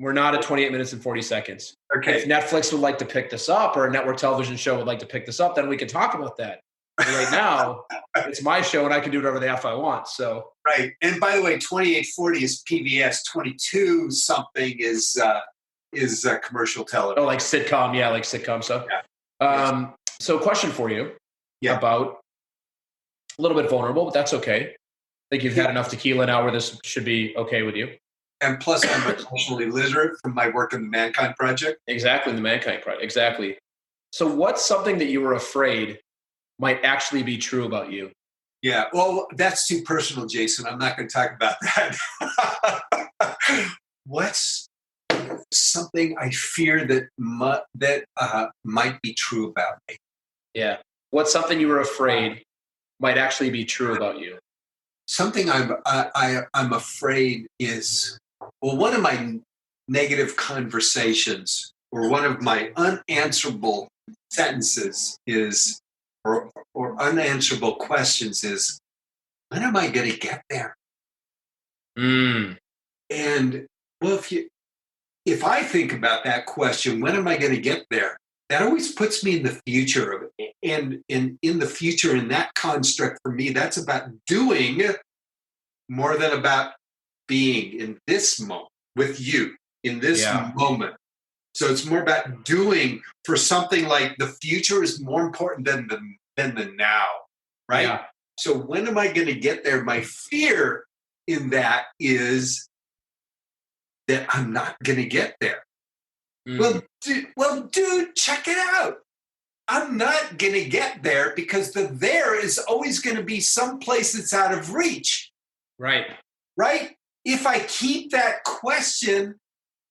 We're not at 28 minutes and 40 seconds. Okay. If Netflix would like to pick this up, or a network television show would like to pick this up, then we can talk about that. But right now, it's my show, and I can do whatever the F I want. So right. And by the way, 2840 is PBS. 22 something is commercial television. Oh, like sitcom, like sitcom stuff. Yeah. So, question for you about a little bit vulnerable, but that's okay. I think you've had enough tequila now where this should be okay with you. And plus, I'm emotionally literate from my work in the Mankind Project. Exactly, the Mankind Project. Exactly. So, what's something that you were afraid might actually be true about you? Yeah, well, that's too personal, Jason. I'm not going to talk about that. What's something I fear that might be true about me? Yeah. What's something you were afraid might actually be true about you? Something I'm afraid is, well, one of my negative conversations or one of my unanswerable sentences is, or unanswerable questions is, when am I going to get there? And well, if I think about that question, when am I going to get there? That always puts me in the future of it. And in the future, in that construct for me, that's about doing more than about being in this moment with you in this moment. So it's more about doing for something like the future is more important than the now, right? Yeah. So when am I going to get there? My fear in that is that I'm not going to get there. Well, dude, check it out. I'm not going to get there because the there is always going to be someplace that's out of reach. Right. Right? If I keep that question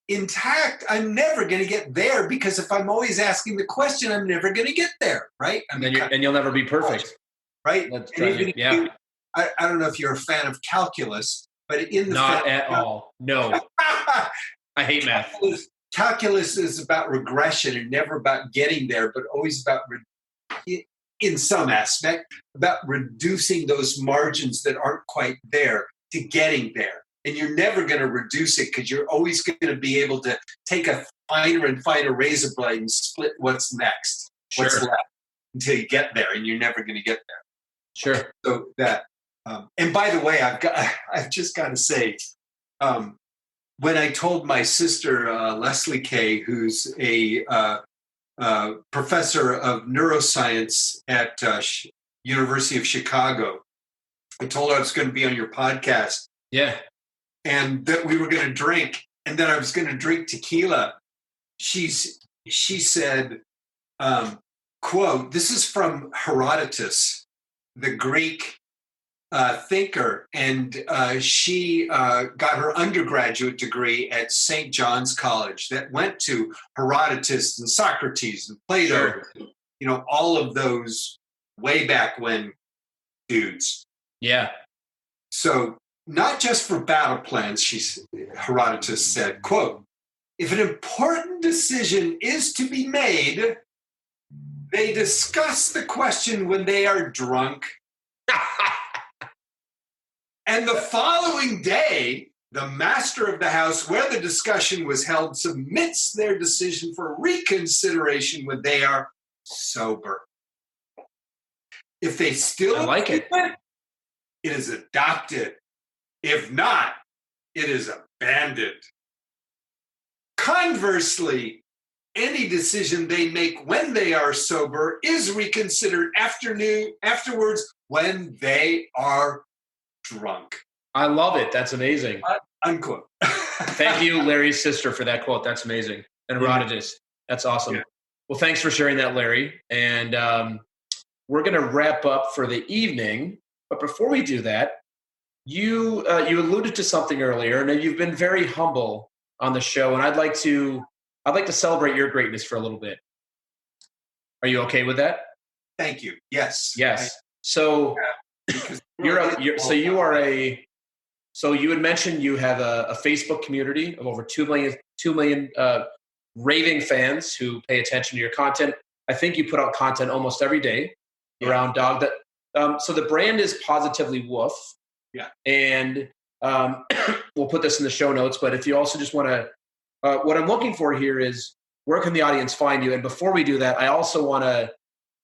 intact, I'm never going to get there, because if I'm always asking the question, I'm never going to get there, right? And you'll never be perfect. Right? I don't know if you're a fan of calculus, but not at all. No. I hate math. Calculus is about regression and never about getting there, but always about, in some aspect, about reducing those margins that aren't quite there. to getting there. And you're never going to reduce it because you're always going to be able to take a finer and finer razor blade and split what's next, what's left, until you get there, and you're never going to get there. Sure. So that, and by the way, I've just got to say, when I told my sister, Leslie Kay, who's a professor of neuroscience at University of Chicago, I told her I was going to be on your podcast. Yeah. And that we were going to drink, and then I was going to drink tequila. She said, quote, this is from Herodotus, the Greek thinker, and she got her undergraduate degree at St. John's College that went to Herodotus and Socrates and Plato, all of those way back when dudes. Yeah. So not just for battle plans, Herodotus said, quote, if an important decision is to be made, they discuss the question when they are drunk. And the following day, the master of the house where the discussion was held submits their decision for reconsideration when they are sober. If they still like it, it is adopted. If not, it is abandoned. Conversely, any decision they make when they are sober is reconsidered afterwards when they are drunk. I love it. That's amazing. Unquote. Thank you, Larry's sister, for that quote. That's amazing. And Herodotus. That's awesome. Yeah. Well, thanks for sharing that, Larry. And we're going to wrap up for the evening. But before we do that, you alluded to something earlier, and you've been very humble on the show, and I'd like to celebrate your greatness for a little bit. Are you okay with that? Thank you. Yes. So you had mentioned you have a Facebook community of over 2 million raving fans who pay attention to your content. I think you put out content almost every day around dog. So the brand is Positively Woof. Yeah. And we'll put this in the show notes, but if you also just want to, what I'm looking for here is where can the audience find you? And before we do that, I also want to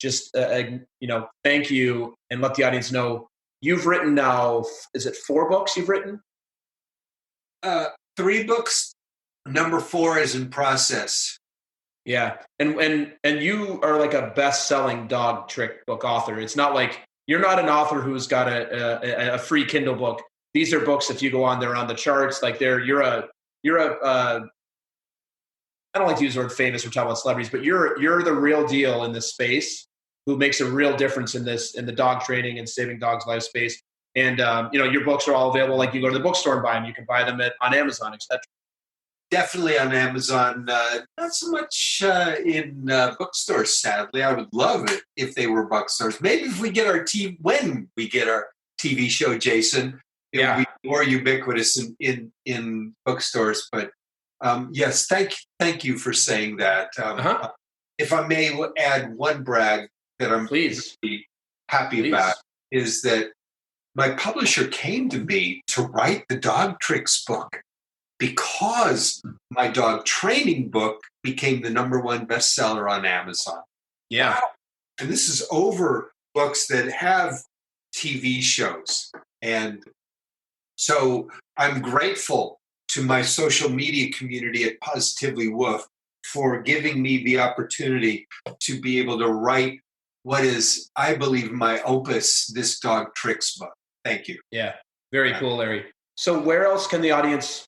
just, thank you and let the audience know you've written now, is it 4 books you've written? 3 books. Number 4 is in process. Yeah. And you are like a best-selling dog trick book author. It's not like, you're not an author who's got a free Kindle book. These are books, if you go on, they're on the charts. Like you're a I don't like to use the word famous or talk about celebrities, but you're the real deal in this space who makes a real difference in the dog training and saving dogs' life space. And, your books are all available. Like you go to the bookstore and buy them. You can buy them on Amazon, etc. Definitely on Amazon. Not so much in bookstores, sadly. I would love it if they were bookstores. Maybe if we get when we get our TV show, Jason, it will be more ubiquitous in bookstores. But yes, thank you for saying that. If I may add one brag that I'm really happy about is that my publisher came to me to write the dog tricks book, because my dog training book became the #1 bestseller on Amazon. Yeah. Wow. And this is over books that have TV shows. And so I'm grateful to my social media community at Positively Woof for giving me the opportunity to be able to write what is, I believe, my opus, this dog tricks book. Thank you. Yeah. Very cool, Larry. So where else can the audience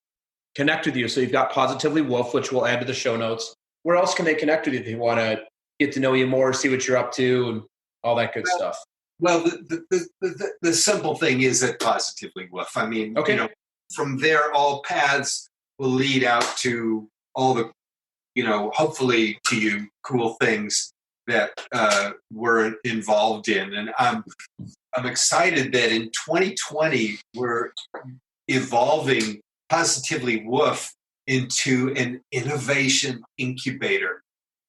connect with you? So you've got Positively Woof, which we'll add to the show notes. Where else can they connect with you if they want to get to know you more, see what you're up to, and all that good stuff? Well, the simple thing is at Positively Woof. I mean, from there, all paths will lead out to all the, hopefully to you, cool things that we're involved in. And I'm excited that in 2020, we're evolving Positively Woof into an innovation incubator.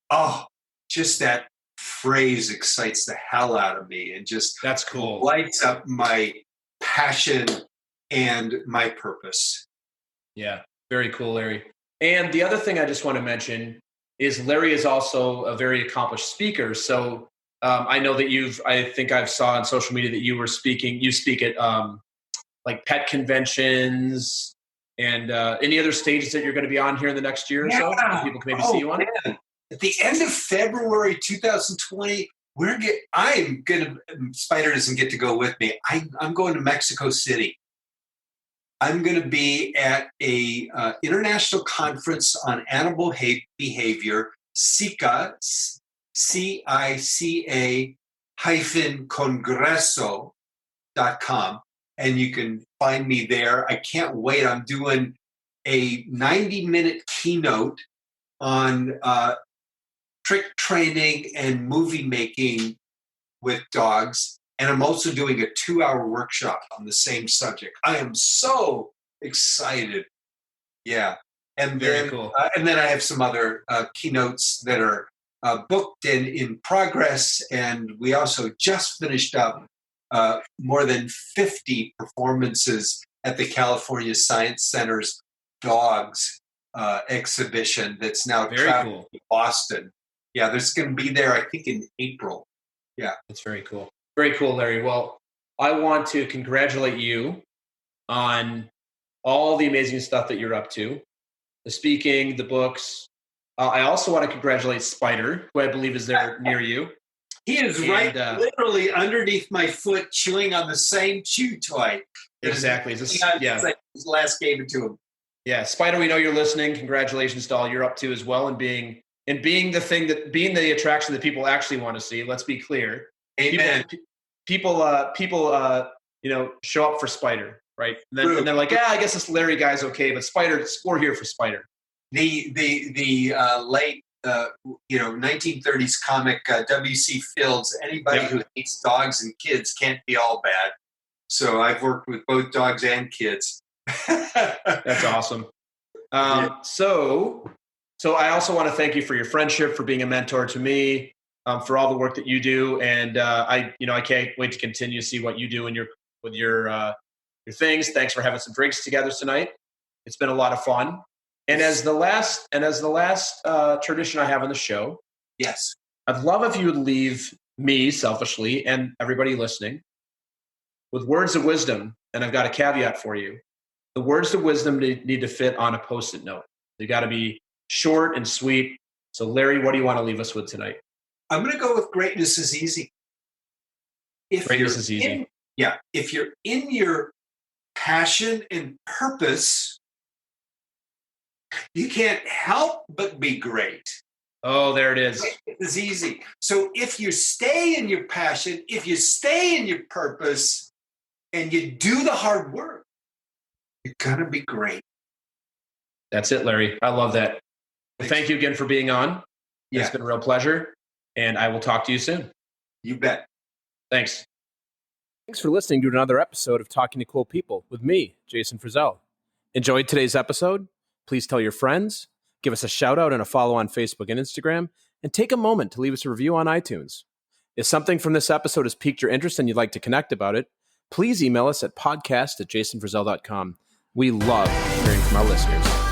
Oh, just that phrase excites the hell out of me and just that's cool. Lights up my passion and my purpose. Yeah, very cool, Larry. And the other thing I just want to mention is Larry is also a very accomplished speaker. So I know that I think I've saw on social media that you speak at like pet conventions and any other stages that you're going to be on here in the next year or so that people can maybe see you on? Man. At the end of February 2020, Spider doesn't get to go with me. I'm going to Mexico City. I'm going to be at a international conference on animal behavior, CICA, CICA Congreso.com. And you can find me there. I can't wait. I'm doing a 90-minute keynote on trick training and movie making with dogs. And I'm also doing a 2-hour workshop on the same subject. I am so excited. Yeah. And then, cool. And then I have some other keynotes that are booked and in progress. And we also just finished up more than 50 performances at the California Science Center's Dogs exhibition that's now traveling to Boston. Yeah, there's going to be there, I think, in April. Yeah. That's very cool. Very cool, Larry. Well, I want to congratulate you on all the amazing stuff that you're up to, the speaking, the books. I also want to congratulate Spider, who I believe is there near you. He is literally underneath my foot, chewing on the same chew toy. Exactly. His last gave it to him. Yeah, Spider, we know you're listening. Congratulations to all you're up to as well, and being the attraction that people actually want to see. Let's be clear. Amen. People show up for Spider, right? And they're like, I guess this Larry guy's okay, but Spider, we're here for Spider. The late 1930s comic W.C. Fields. Anybody who hates dogs and kids can't be all bad. So I've worked with both dogs and kids. That's awesome. So I also want to thank you for your friendship, for being a mentor to me. For all the work that you do, and I can't wait to continue to see what you do with your things. Thanks for having some drinks together tonight. It's been a lot of fun. And as the last tradition I have on the show, yes, I'd love if you would leave me selfishly and everybody listening with words of wisdom. And I've got a caveat for you: the words of wisdom need to fit on a Post-it note. They got to be short and sweet. So, Larry, what do you want to leave us with tonight? I'm going to go with greatness is easy. Greatness is easy. If you're in your passion and purpose, you can't help but be great. Oh, there it is. Greatness is easy. So if you stay in your passion, if you stay in your purpose, and you do the hard work, you're going to be great. That's it, Larry. I love that. Well, thank you again for being on. Yeah. It's been a real pleasure. And I will talk to you soon. You bet. Thanks. Thanks for listening to another episode of Talking to Cool People with me, Jason Frizzell. Enjoyed today's episode? Please tell your friends, give us a shout out and a follow on Facebook and Instagram, and take a moment to leave us a review on iTunes. If something from this episode has piqued your interest and you'd like to connect about it, please email us at podcast@jasonfrizzell.com. We love hearing from our listeners.